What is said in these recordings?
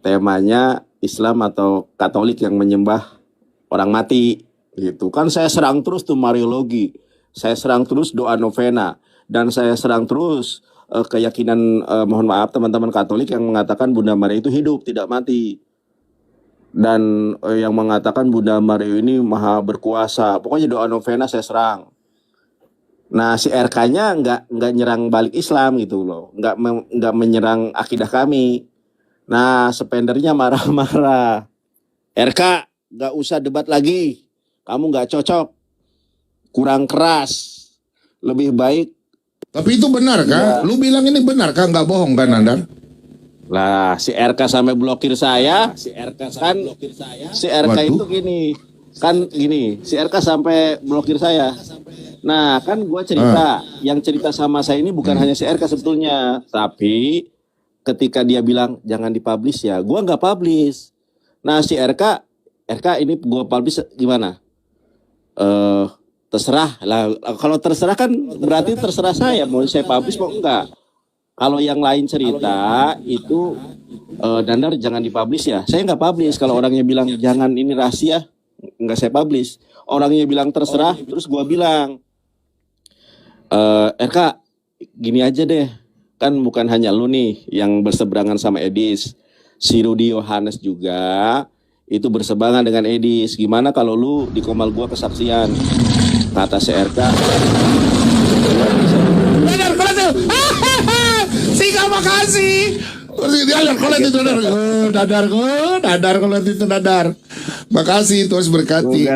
temanya Islam atau Katolik yang menyembah orang mati gitu kan. Saya serang terus tuh Mariologi, saya serang terus doa novena, dan saya serang terus keyakinan, mohon maaf, teman-teman Katolik yang mengatakan Bunda Maria itu hidup tidak mati, dan yang mengatakan Bunda Maria ini maha berkuasa. Pokoknya doa novena saya serang. Nah, si RK-nya nggak nyerang balik Islam gitu loh, nggak menyerang akidah kami. Nah, spendernya marah-marah. RK, nggak usah debat lagi. Kamu nggak cocok, kurang keras. Lebih baik. Tapi itu benar kah? Lu bilang ini benar kah? Nggak bohong kan, Nandar? Lah, si RK sampai blokir saya. Si RK itu gini, si RK sampai blokir saya. Nah, kan gue cerita, yang cerita sama saya ini bukan hanya si RK sebetulnya, tapi ketika dia bilang jangan dipublish ya, gue nggak publish. Nah, si RK ini gue publish gimana? Terserah lah. Kalau terserah kan berarti terserah saya mau saya publish mau enggak. Kalau yang lain cerita itu Dandar jangan dipublish ya, saya nggak publish. Kalau orangnya bilang jangan ini rahasia, nggak saya publish. Orangnya bilang terserah, terus gue bilang RK gini aja deh, kan bukan hanya lu nih yang berseberangan sama Edis, si Rudi Yohanes juga itu berseberangan dengan Edis. Gimana kalau lu di Komal gua kesaksian? Kata si RK. Nadar, kalau itu, singkat makasih. Nadar, kalau itu Nadar, kalau itu Nadar. Makasih, Tuhan berkati.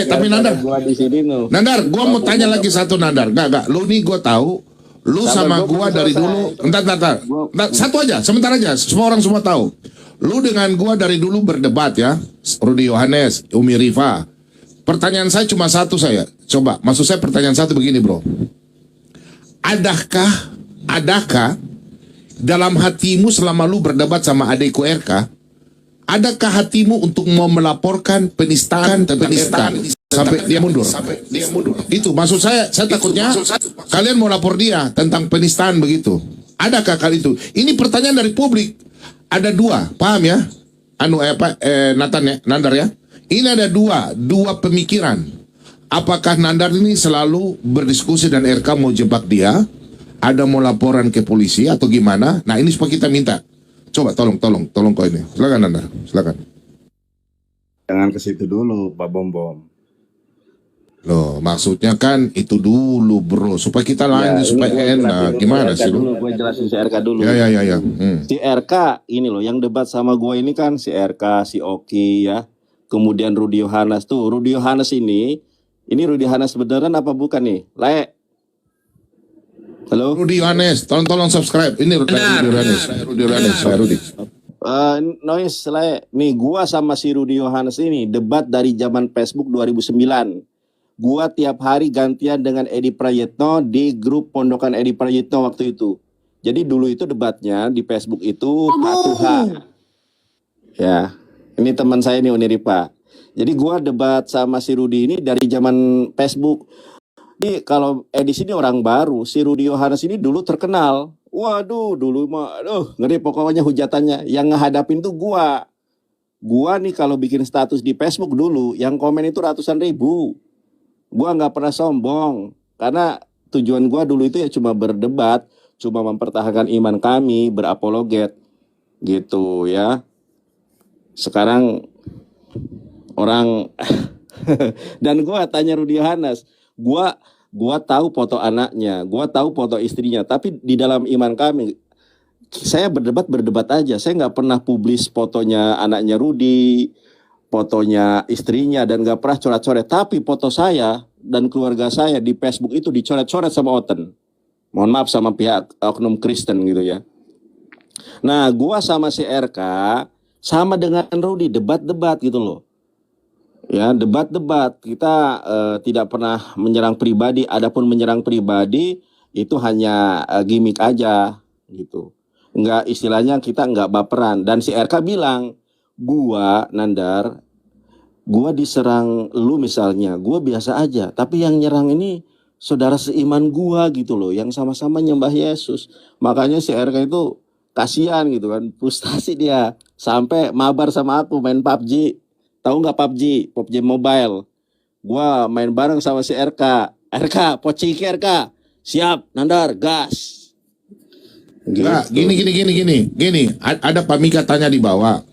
Tapi Nadar, gua di sini no. Nadar, gua mau tanya lagi satu Nadar. Enggak, lu nih gua tahu. Lu sama gua dari dulu. Entar. Satu aja, sebentar aja. Semua orang semua tahu. Lu dengan gua dari dulu berdebat ya. Rudi Yohanes, Umi Rifa. Pertanyaan saya cuma satu saya. Coba, maksud saya pertanyaan satu begini, bro. Adakah dalam hatimu selama lu berdebat sama adekku RK, adakah hatimu untuk mau melaporkan penistaan sampai dia mundur? Itu maksud saya takutnya kalian mau lapor dia tentang penistaan begitu. Adakah kali itu? Ini pertanyaan dari publik. Ada dua, paham ya? Nathan ya, Nandar ya. Ini ada dua pemikiran. Apakah Nandar ini selalu berdiskusi dan RK mau jebak dia? Ada mau laporan ke polisi atau gimana? Nah, ini supaya kita minta. Coba tolong kau ini. Silakan Nandar, silakan. Jangan ke situ dulu, Pak Bom. Loh, maksudnya kan itu dulu, bro, supaya kita lanjut supaya enak. Gimana sih lu? Gue jelasin si RK dulu. Ya. Si RK ini loh yang debat sama gue ini kan si RK, si Oki ya. Kemudian Rudi Yohanes tuh. Rudi Yohanes ini Rudi Yohanes beneran apa bukan nih? Halo? Rudi Yohanes, tolong subscribe. Ini Rudi Yohanes, saya Rudi. Noise nih, gua sama si Rudi Yohanes ini debat dari zaman Facebook 2009. Gua tiap hari gantian dengan Edi Prayitno di grup Pondokan Edi Prayitno waktu itu. Jadi dulu itu debatnya di Facebook itu H2H. Ya, ini teman saya nih Uniripa. Jadi gua debat sama si Rudi ini dari zaman Facebook. Ini kalau Edi sini orang baru, si Rudi Yohanes ini dulu terkenal. Waduh, dulu mah ngeri pokoknya hujatannya. Yang ngehadapin tuh gua. Gua nih kalau bikin status di Facebook dulu, yang komen itu ratusan ribu. Gua nggak pernah sombong, karena tujuan gua dulu itu ya cuma berdebat, cuma mempertahankan iman kami, berapologet, gitu ya. Sekarang orang dan gua tanya Rudi Yohanes, gua tahu foto anaknya, gua tahu foto istrinya, tapi di dalam iman kami, saya berdebat aja. Saya nggak pernah publis fotonya anaknya Rudi, fotonya istrinya, dan nggak pernah coret-coret. Tapi foto saya dan keluarga saya di Facebook itu dicoret-coret sama Oten. Mohon maaf sama pihak oknum Kristen gitu ya. Nah, gua sama si RK sama dengan Rudi debat-debat gitu loh. Ya, debat-debat. Kita tidak pernah menyerang pribadi. Adapun menyerang pribadi itu hanya gimmick aja gitu. Enggak, istilahnya kita enggak baperan. Dan si RK bilang, gua Nandar, gua diserang lu misalnya, gua biasa aja, tapi yang nyerang ini saudara seiman gua gitu loh, yang sama-sama nyembah Yesus. Makanya si RK itu kasihan gitu kan, frustasi dia sampai mabar sama aku main PUBG. Tahu nggak PUBG? PUBG Mobile. Gua main bareng sama si RK, pociki RK. Siap, Nandar, gas. Enggak, Gitu. gini. Ada Pak Mika tanya di bawah.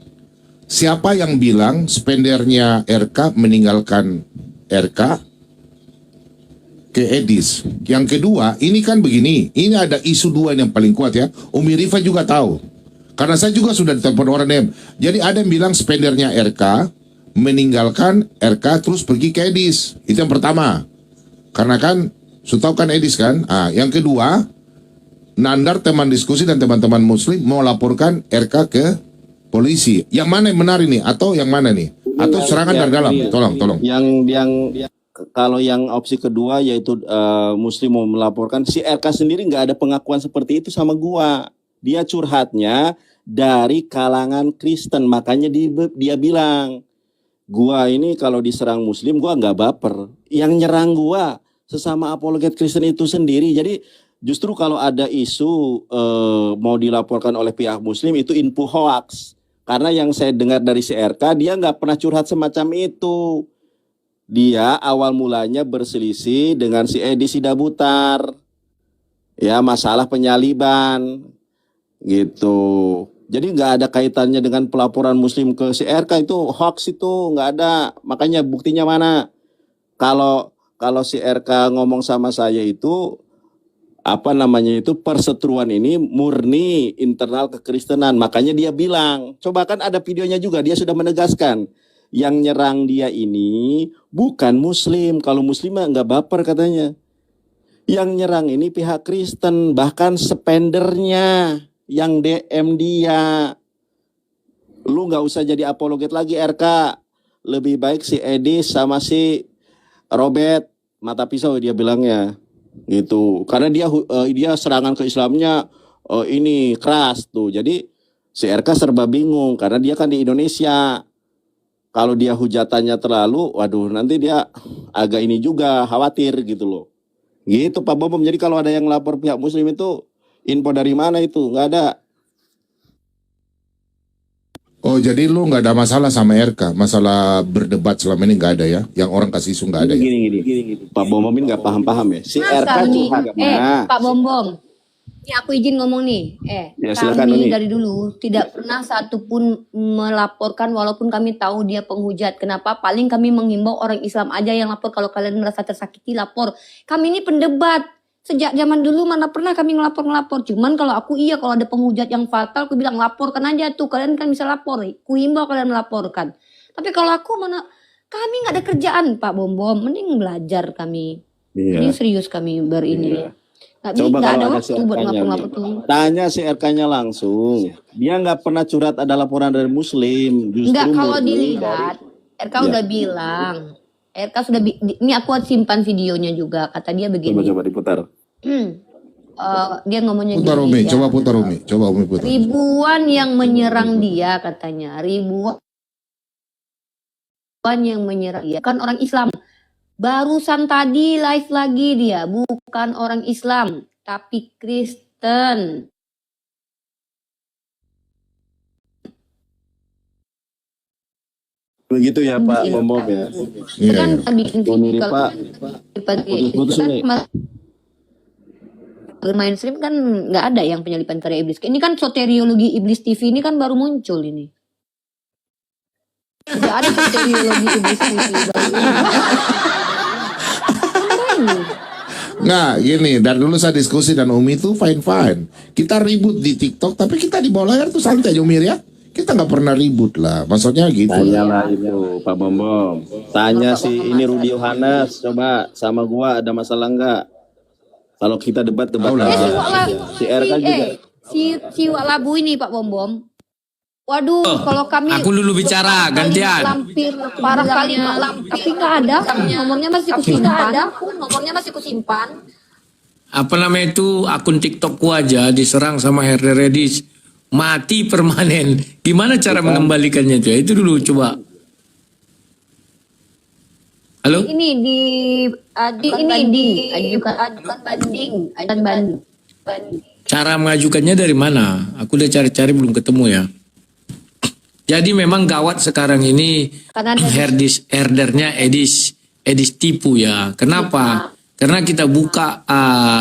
Siapa yang bilang spendernya RK meninggalkan RK ke Edis? Yang kedua, ini kan begini. Ini ada isu dua yang paling kuat ya. Umi Rifa juga tahu. Karena saya juga sudah ditelepon orang dem. Jadi ada yang bilang spendernya RK meninggalkan RK terus pergi ke Edis. Itu yang pertama. Karena kan, sudah tahu kan Edis kan? Yang kedua, Nandar teman diskusi dan teman-teman muslim mau laporkan RK ke polisi. Yang mana yang benar ini? Atau yang mana nih? Atau serangan dari dalam? Tolong. Yang kalau yang opsi kedua yaitu Muslim mau melaporkan, si RK sendiri nggak ada pengakuan seperti itu sama gua. Dia curhatnya dari kalangan Kristen, makanya dia bilang, gua ini kalau diserang Muslim gua nggak baper. Yang nyerang gua sesama apologet Kristen itu sendiri. Jadi justru kalau ada isu mau dilaporkan oleh pihak Muslim itu info hoax. Karena yang saya dengar dari si RK, dia nggak pernah curhat semacam itu. Dia awal mulanya berselisih dengan si Edi Sidabutar. Ya, masalah penyaliban. Gitu. Jadi nggak ada kaitannya dengan pelaporan Muslim ke si RK, itu hoax, itu nggak ada. Makanya buktinya mana? Kalau si RK ngomong sama saya itu perseteruan ini murni internal kekristenan. Makanya dia bilang, coba kan ada videonya juga, dia sudah menegaskan yang nyerang dia ini bukan Muslim. Kalau Muslim mah nggak baper katanya. Yang nyerang ini pihak Kristen, bahkan spendernya yang DM dia. Lu nggak usah jadi apologet lagi RK. Lebih baik si Edi sama si Robert mata pisau dia bilangnya. Gitu. Karena dia serangan ke Islamnya ini keras tuh. Jadi si RK serba bingung karena dia kan di Indonesia. Kalau dia hujatannya terlalu, waduh nanti dia agak ini juga khawatir gitu loh. Gitu Pak Bom. Jadi kalau ada yang lapor pihak Muslim itu info dari mana itu? Nggak ada. Oh, jadi lu nggak ada masalah sama RK? Masalah berdebat selama ini nggak ada ya? Yang orang kasih isu nggak ada ya? Gini. Pak Bom ini nggak paham ya. Si RK Kami, curhat. Pak Bom, ini aku izin ngomong nih. Ya, silakan, Kami Uni. dari dulu tidak pernah satupun melaporkan walaupun kami tahu dia penghujat. Kenapa? Paling kami menghimbau orang Islam aja yang lapor. Kalau kalian merasa tersakiti, lapor. Kami ini pendebat. Sejak zaman dulu mana pernah kami ngelapor. Cuman kalau aku kalau ada penghujat yang fatal, aku bilang laporkan aja tuh. Kalian kan bisa lapor. Ku himbau kalian melaporkan. Tapi kalau aku mana, kami nggak ada kerjaan Pak Bom. Mending belajar kami. Iya. Ini serius kami berini. Coba Nggak kalau ada ada si waktu buat RK-nya, ngelapor tuh. tanya si RK-nya langsung. Dia nggak pernah curhat ada laporan dari Muslim. Justru Enggak, kalau murni dilihat RK Ya. udah bilang. RK sudah ini aku simpan videonya juga. Kata dia begini. Coba diputar. Dia ngomongnya Putar gini. Umi, ya. coba putar Umi. Coba Umi putar. Ribuan yang menyerang dia katanya. Ribuan yang menyerang dia. Bukan orang Islam. Barusan tadi live lagi dia. Bukan orang Islam. Tapi Kristen. Begitu ya Pak Iya. Bom ya. Iya, Kan iya. bikin Uni video Rifa, putus-putus kan nih. mainstream kan nggak ada yang penyelipan karya iblis. Ini kan soteriologi iblis TV ini kan baru muncul ini. Tidak ada soteriologi iblis TV baru ini. Nggak, gini, dari dulu saya diskusi dan Umi itu fine-fine. Kita ribut di TikTok, tapi kita di bawah layar tuh santai aja Umi ya. Kita nggak pernah ribut lah, maksudnya gitu lah. Tanyalah itu Pak Bom. Tanya si ini Rudi Yohanes, coba sama gua ada masalah nggak? Kalau kita debat Tahu lah. aja. Si Wak Si RK juga. si Wak Labu ini Pak Bom. Waduh, kalau kami Aku dulu bicara, gantian. lampir parah kali Mak Lampir. Tapi nggak ada, nomornya masih kusimpan. Apa namanya itu, akun TikTokku aja diserang sama Herder Redis. Mati permanen. Gimana cara mengembalikannya itu? Itu dulu coba. Halo? Ini diajukan banding. Cara mengajukannya dari mana? Aku udah cari-cari belum ketemu ya. Jadi memang gawat sekarang ini Karena ada herdernya Edis tipu ya. Kenapa? Karena kita buka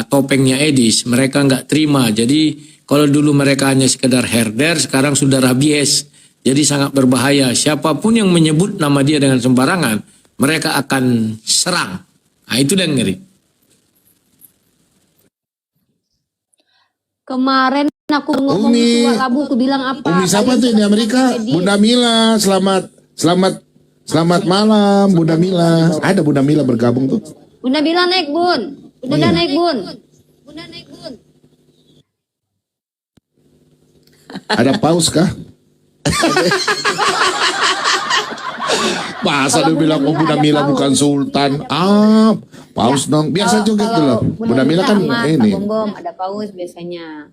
topengnya Edis, mereka nggak terima. Jadi kalau dulu mereka hanya sekedar herder, sekarang sudah rabies. Jadi sangat berbahaya. Siapapun yang menyebut nama dia dengan sembarangan, mereka akan serang. Nah itu dan ngeri. kemarin aku ngomong Umi. Wak Labu, aku bilang apa? Umi siapa Kalian tuh di Amerika? Edis. Bunda Mila, selamat malam Bunda Mila. Ada Bunda Mila bergabung tuh. Bunda bilang naik bun. Bunda iya. naik bun. Ada paus kah? Masa dia bilang oh Bunda Mila bukan sultan. Paus dong. Biasa juga gitu loh. Bunda Mila kan ini. Bom ada paus biasanya.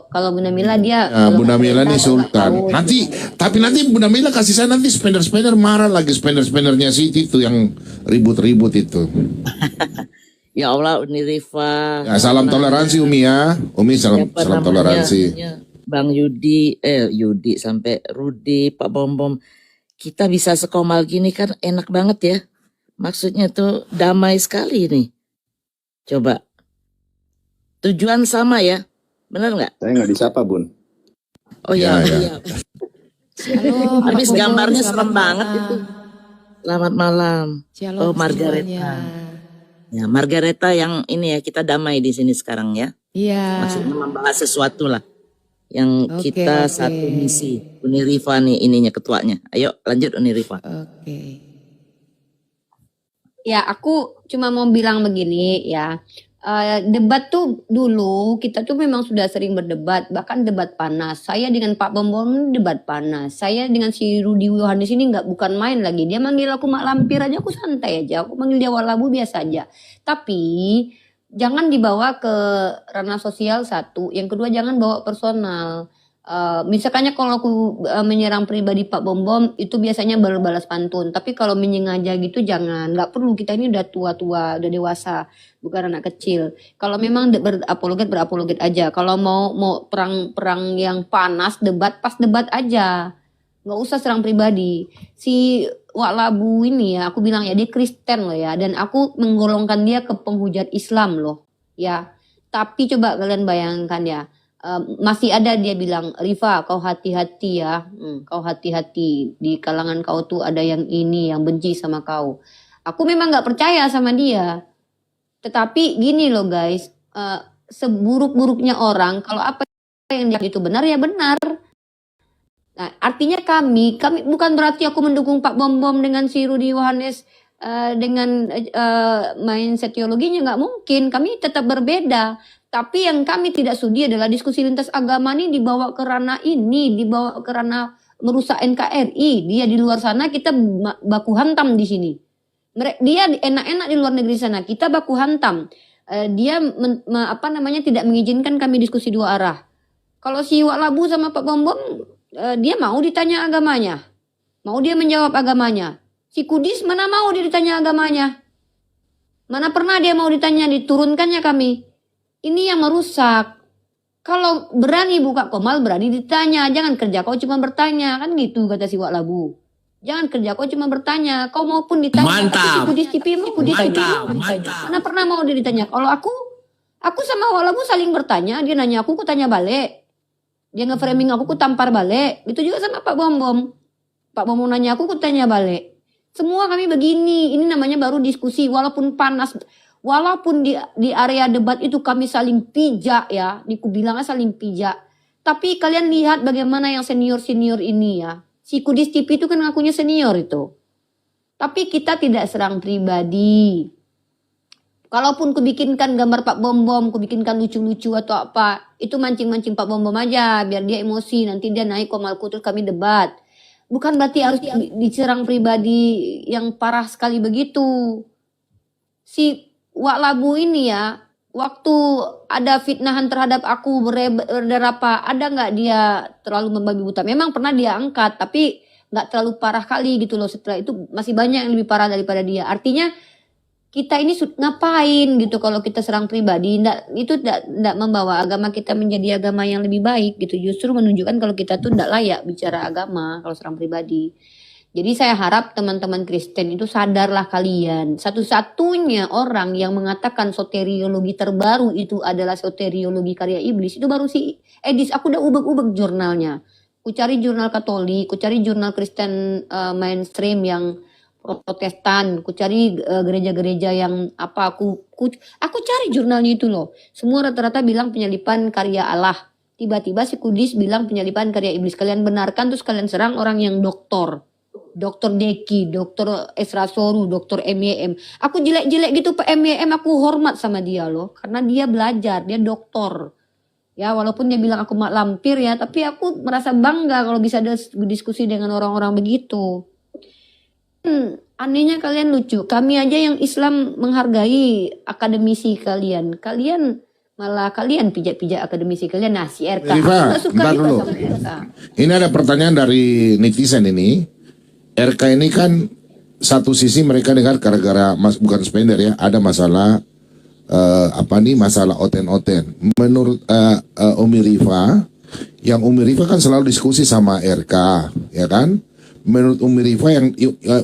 Kalau Bunda Mila dia. Ya, Bunda Mila nih paus. sultan. Tapi nanti Bunda Mila kasih saya nanti spender marah lagi spendernya Siti itu yang ribut-ribut itu. Ya Allah, Uni Rifa. Ya, salam toleransi Umi ya. Umi salam Siapa namanya? toleransi. Bang Yudi sampai Rudi, Pak Bom. Kita bisa sekomal gini kan enak banget ya. Maksudnya tuh damai sekali nih. Coba. Tujuan sama ya. Benar nggak? Saya nggak disapa, Bun. Oh ya. Ya. Iya. Habis gambarnya serem banget itu. Selamat malam. Shalom Oh, Margareta. semuanya. Ya, Margareta yang ini ya, kita damai di sini sekarang ya. Iya. Maksudnya membahas sesuatu lah yang Oke, kita oke. satu misi. Uni Rifa nih ininya ketuanya. Ayo lanjut Uni Rifa. Oke. Ya, aku cuma mau bilang begini ya. Debat tuh dulu kita tuh memang sudah sering berdebat, bahkan debat panas. Saya dengan Pak Bom debat panas. Saya dengan si Rudi Yohanes ini bukan main lagi. Dia manggil aku Mak Lampir aja, aku santai aja. Aku manggil dia Wak Labu biasa aja. Tapi jangan dibawa ke ranah sosial satu. Yang kedua jangan bawa personal. Misalkannya kalau aku menyerang pribadi Pak Bom itu biasanya balas pantun. Tapi kalau menyengaja gitu jangan. Nggak perlu, kita ini udah tua-tua, udah dewasa, bukan anak kecil. Kalau memang berapologet aja. Kalau mau perang yang panas, pas debat aja. Nggak usah serang pribadi. Si Wak Labu ini ya, aku bilang ya dia Kristen loh ya, dan aku menggolongkan dia ke penghujat Islam loh ya. Tapi coba kalian bayangkan ya. Masih ada dia bilang, Rifa kau hati-hati ya, kau hati-hati, di kalangan kau tuh ada yang ini yang benci sama kau. Aku memang nggak percaya sama dia, tetapi gini loh guys, seburuk-buruknya orang kalau apa yang dia itu benar ya benar. Nah artinya kami bukan berarti aku mendukung Pak Bom dengan si Rudi Yohanes dengan mindset teologinya, nggak mungkin, kami tetap berbeda. Tapi yang kami tidak sudi adalah diskusi lintas agama ini dibawa ke ranah merusak NKRI. Dia di luar sana, kita baku hantam di sini. Dia enak-enak di luar negeri sana, kita baku hantam. Dia tidak mengizinkan kami diskusi dua arah. Kalau si Wak Labu sama Pak Bom dia mau ditanya agamanya, mau dia menjawab agamanya. Si Kudis mana mau dia ditanya agamanya, mana pernah dia mau ditanya, diturunkannya kami. Ini yang merusak. Kalau berani buka komal, berani ditanya. Jangan kerja kau cuma bertanya. Kan gitu kata si Wak Labu. Jangan kerja kau cuma bertanya. Kau maupun ditanya. Mantap. Tapi si Kudis TV mau Kudis Mantap, TV. mantap. Mana pernah mau dia ditanya. Kalau aku sama Wak Labu saling bertanya. Dia nanya aku tanya balik. Dia nge-framing aku tampar balik. Itu juga sama Pak Bom. Pak Bom nanya aku tanya balik. Semua kami begini. Ini namanya baru diskusi. Walaupun panas. Walaupun di area debat itu kami saling pijak ya, aku bilangnya saling pijak. Tapi kalian lihat bagaimana yang senior-senior ini ya. Si Kudis TV itu kan ngakunya senior itu. Tapi kita tidak serang pribadi. Kalaupun kubikinkan gambar Pak Bom, kubikinkan lucu-lucu atau apa, itu mancing-mancing Pak Bom aja, biar dia emosi, nanti dia naik komalku terus kami debat. Bukan berarti harus diserang pribadi yang parah sekali begitu. Si Wak Labu ini ya, waktu ada fitnahan terhadap aku berapa, ada nggak dia terlalu membabi buta? Memang pernah dia angkat, tapi nggak terlalu parah kali gitu loh. Setelah itu masih banyak yang lebih parah daripada dia. Artinya kita ini ngapain gitu kalau kita serang pribadi, itu ndak membawa agama kita menjadi agama yang lebih baik gitu, justru menunjukkan kalau kita tuh ndak layak bicara agama kalau serang pribadi. Jadi saya harap teman-teman Kristen itu sadarlah kalian, satu-satunya orang yang mengatakan soteriologi terbaru itu adalah soteriologi karya iblis itu baru si Edis. Aku udah ubek-ubek jurnalnya, ku cari jurnal Katolik, ku cari jurnal Kristen mainstream yang Protestan, ku cari gereja-gereja yang apa, aku cari jurnalnya itu loh. Semua rata-rata bilang penyalipan karya Allah. Tiba-tiba si Kudis bilang penyalipan karya iblis. Kalian benarkan terus kalian serang orang yang doktor. Dr. Deki, Dr. Esra Soru, Dr. MEM. Aku jelek-jelek gitu Pak MEM, aku hormat sama dia loh. Karena dia belajar, dia doktor. Ya walaupun dia bilang aku mak lampir ya, tapi aku merasa bangga kalau bisa diskusi dengan orang-orang begitu. Anehnya kalian lucu. Kami aja yang Islam menghargai akademisi kalian. Malah kalian pijak-pijak akademisi kalian. Nah si RK. Rifa, aku suka bentar juga dulu. sama RK. Ini ada pertanyaan dari netizen ini. RK ini kan satu sisi mereka dengar gara-gara bukan spender ya, ada masalah masalah oten-oten. Menurut Umi Rifa, yang Umi Rifa kan selalu diskusi sama RK, ya kan? Menurut Umi Rifa yang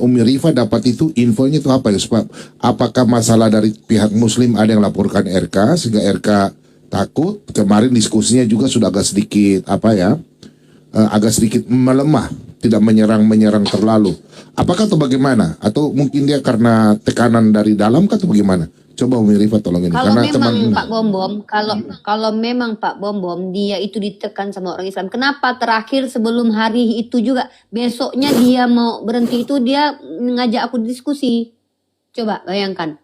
Umi Rifa dapat itu infonya itu apa ya? Sebab apakah masalah dari pihak Muslim ada yang laporkan RK sehingga RK takut? Kemarin diskusinya juga sudah agak sedikit agak sedikit melemah, tidak menyerang terlalu. Apakah atau bagaimana? Atau mungkin dia karena tekanan dari dalam atau bagaimana? Coba Umi Rifa tolong ini. Kalau Karena memang Pak Bombom, kalau memang Pak Bombom dia itu ditekan sama orang Islam, kenapa terakhir sebelum hari itu juga besoknya dia mau berhenti itu dia ngajak aku diskusi? Coba bayangkan,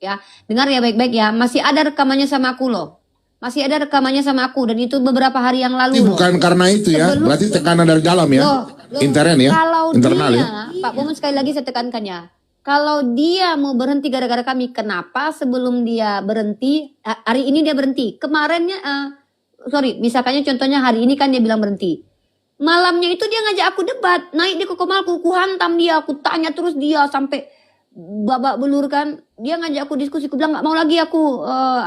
ya dengar ya baik-baik ya, masih ada rekamannya sama aku loh, masih ada rekamannya sama aku dan itu beberapa hari yang lalu. ini bukan karena itu ya, berarti tekanan dari dalam ya, Loh, intern ya, kalau internal dia, ya. Pak Bombom sekali lagi saya tekankan ya. Kalau dia mau berhenti gara-gara kami, kenapa sebelum dia berhenti, hari ini dia berhenti. Kemarinnya, misalkannya contohnya hari ini kan dia bilang berhenti. Malamnya itu dia ngajak aku debat, naik di kokomalku, ku hantam dia, aku tanya terus dia sampai babak belur kan. Dia ngajak aku diskusi, aku bilang gak mau lagi aku,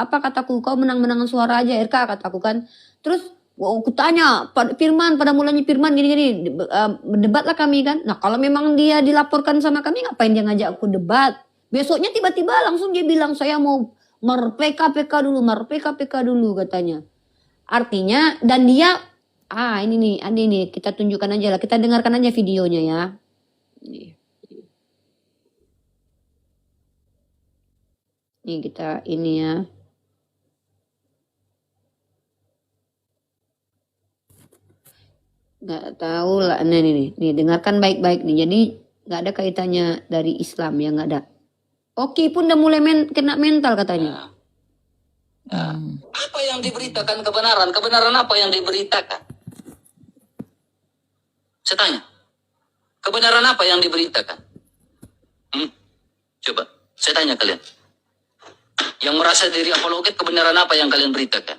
kataku, kau menang-menangan suara aja RK kataku kan. Terus aku tanya, Firman, pada mulanya Firman gini-gini, berdebatlah kami kan. Nah kalau memang dia dilaporkan sama kami, ngapain dia ngajak aku debat? Besoknya tiba-tiba langsung dia bilang, saya mau PK dulu katanya. Artinya, dan dia, ini nih, kita tunjukkan aja lah, kita dengarkan aja videonya ya. Nih kita, ini ya. Nggak tahu lah, nih dengarkan baik-baik nih. Jadi nggak ada kaitannya dari Islam ya, nggak ada. Oki pun udah mulai kena mental katanya. Apa yang diberitakan kebenaran? Kebenaran apa yang diberitakan? Saya tanya. Kebenaran apa yang diberitakan? Coba, saya tanya kalian. Yang merasa diri apologet, kebenaran apa yang kalian beritakan?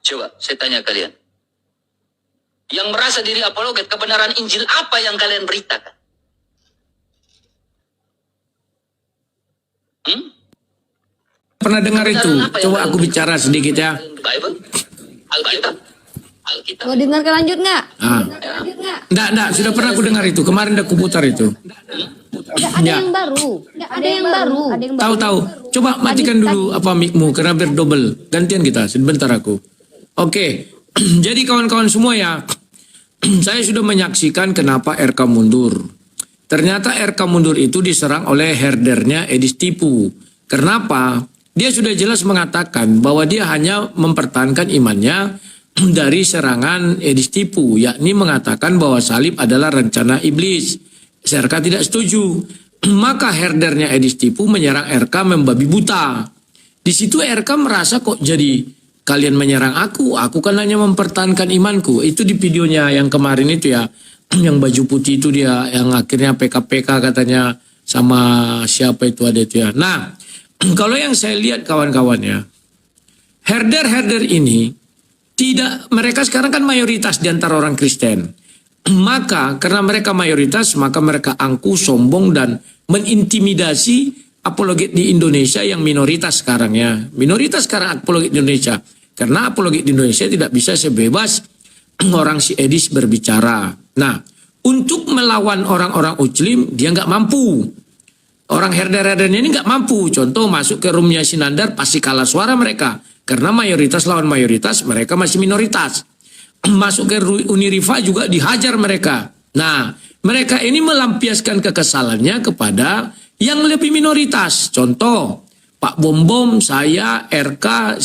Coba, saya tanya kalian. Yang merasa diri apologet, kebenaran Injil apa yang kalian beritakan? Pernah dengar itu? Kebenaran apa yang Coba kalian aku bicara sedikit ya. Bible? Alkitab? Alkitab? Mau dengar lanjut nggak? Enggak, sudah pernah aku dengar itu. Kemarin udah kuputar itu. Ada yang baru. Ada yang baru. Tahu. Coba matikan dulu mic-mu karena biar double. Gantian kita, sebentar aku. Oke. Jadi kawan-kawan semua ya. Saya sudah menyaksikan kenapa RK mundur. Ternyata RK mundur itu diserang oleh herdernya Edis Tipu. Kenapa? Dia sudah jelas mengatakan bahwa dia hanya mempertahankan imannya dari serangan Edis Tipu, yakni mengatakan bahwa salib adalah rencana iblis. RK tidak setuju. Maka herdernya Edis Tipu menyerang RK membabi buta. Di situ RK merasa kok jadi kalian menyerang aku kan hanya mempertahankan imanku. Itu di videonya yang kemarin itu ya, yang baju putih itu dia, yang akhirnya PKPK katanya sama siapa itu ada itu ya. Nah, kalau yang saya lihat kawan-kawan ya, herder-herder ini tidak, mereka sekarang kan mayoritas di antara orang Kristen. Maka karena mereka mayoritas, maka mereka angkuh, sombong, dan mengintimidasi apologet di Indonesia yang minoritas sekarang ya. Minoritas sekarang apologet di Indonesia. Karena apologet di Indonesia tidak bisa sebebas orang si Edis berbicara. Nah, untuk melawan orang-orang Ujlim, dia nggak mampu. Orang herder-herdernya ini nggak mampu. Contoh masuk ke roomnya Sinandar pasti kalah suara mereka. Karena mayoritas lawan mayoritas, mereka masih minoritas. Masuk ke Unirifa juga dihajar mereka. Nah, mereka ini melampiaskan kekesalannya kepada yang lebih minoritas. Contoh, Pak Bom Bom, saya, RK,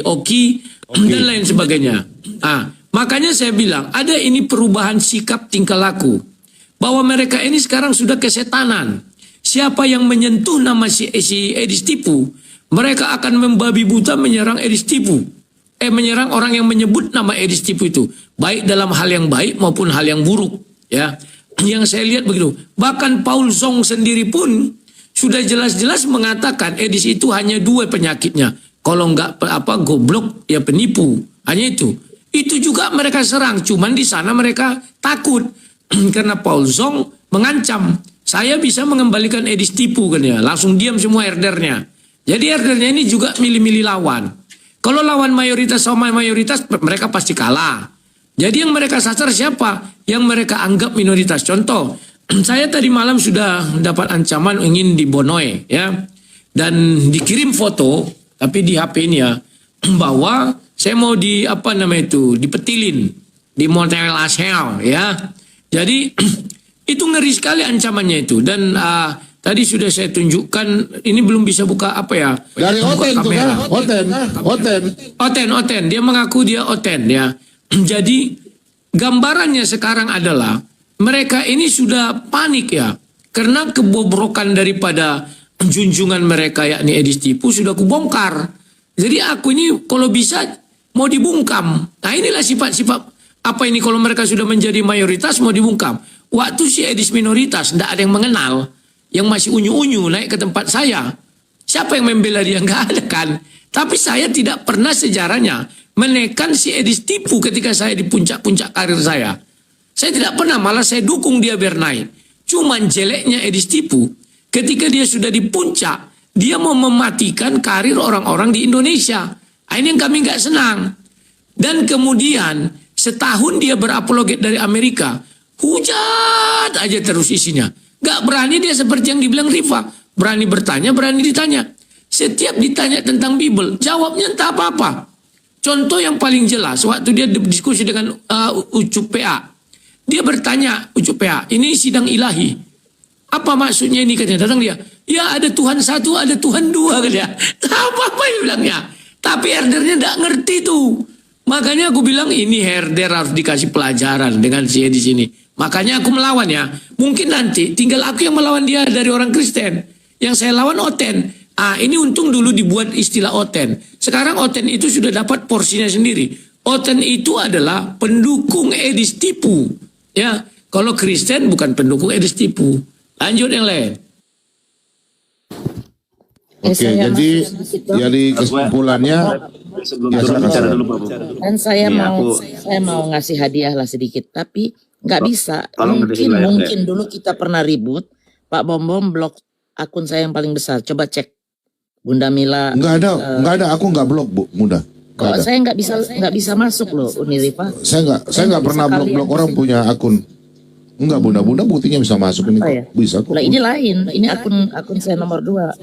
Oki, dan lain sebagainya. Nah, makanya saya bilang, ada ini perubahan sikap tingkah laku. Bahwa mereka ini sekarang sudah kesetanan. Siapa yang menyentuh nama si Edis Tipu, mereka akan membabi buta menyerang Edis Tipu. Menyerang orang yang menyebut nama Edis Tipu itu. Baik dalam hal yang baik maupun hal yang buruk. Ya, yang saya lihat begitu. Bahkan Paul Zong sendiri pun sudah jelas-jelas mengatakan Edis itu hanya 2 penyakitnya. Kalau nggak goblok, ya penipu. Hanya itu. Itu juga mereka serang. Cuman di sana mereka takut. Karena Paul Zong mengancam. Saya bisa mengembalikan Edis Tipu kan ya. Langsung diam semua herdernya. Jadi herdernya ini juga milih-milih lawan. Kalau lawan mayoritas sama mayoritas, mereka pasti kalah. Jadi yang mereka sasar siapa? Yang mereka anggap minoritas. Contoh, saya tadi malam sudah dapat ancaman ingin dibonoe, ya, dan dikirim foto, tapi di HP ini ya, bahwa saya mau dipetilin di Montreal Asel, ya. Jadi itu ngeri sekali ancamannya itu. Dan tadi sudah saya tunjukkan, ini belum bisa buka Dari buka Oten tuh kamera. kan? Oten. Dia mengaku dia Oten ya. Jadi gambarannya sekarang adalah mereka ini sudah panik ya. Karena kebobrokan daripada junjungan mereka yakni Edis Tipu sudah kubongkar. Jadi aku ini kalau bisa mau dibungkam. Nah inilah sifat-sifat ini kalau mereka sudah menjadi mayoritas mau dibungkam. Waktu si Edis minoritas tidak ada yang mengenal. Yang masih unyu-unyu naik ke tempat saya. Siapa yang membela dia? Nggak ada kan. Tapi saya tidak pernah sejarahnya menekan si Edis Tipu ketika saya di puncak-puncak karir saya. Saya tidak pernah, malah saya dukung dia biar naik. Cuman jeleknya Edis Tipu, ketika dia sudah di puncak, dia mau mematikan karir orang-orang di Indonesia. Nah, ini yang kami nggak senang. Dan kemudian setahun dia berapologet dari Amerika, hujat aja terus isinya. Gak berani dia seperti yang dibilang Rifa. Berani bertanya, berani ditanya. Setiap ditanya tentang Bible, jawabnya entah apa-apa. Contoh yang paling jelas, waktu dia diskusi dengan Ucup PA. Dia bertanya, Ucup PA, ini sidang ilahi. Apa maksudnya ini? Katanya, datang dia. Ya ada Tuhan satu, ada Tuhan dua. Katanya. Apa-apa dia bilangnya. Tapi herdernya gak ngerti tuh. Makanya aku bilang ini herder harus dikasih pelajaran dengan si di sini. Makanya aku melawan ya. Mungkin nanti tinggal aku yang melawan dia dari orang Kristen. Yang saya lawan Oten. Ini untung dulu dibuat istilah Oten. Sekarang Oten itu sudah dapat porsinya sendiri. Oten itu adalah pendukung Edis Tipu. Ya, kalau Kristen bukan pendukung Edis Tipu. Lanjut yang lain. Oke, jadi kesimpulannya Sebelum Ya, turun silakan, bicara silakan. dulu Pak Bom. Dan saya Ini saya mau ngasih hadiah lah sedikit, tapi nggak bisa. tolong berhenti lah ya, Mungkin dulu kita pernah ribut. Pak Bom Bom blok akun saya yang paling besar. Coba cek Bunda Mila. nggak ada, aku nggak blok Bu, mudah. Nggak ada. Saya nggak bisa masuk loh Unirifa. Saya nggak pernah bisa blok kalian orang sih. punya akun. Enggak, Bunda buktinya bisa masuk ini. Apa ya? Bisa kok. Lah ini lain. Ini akun saya nomor 2.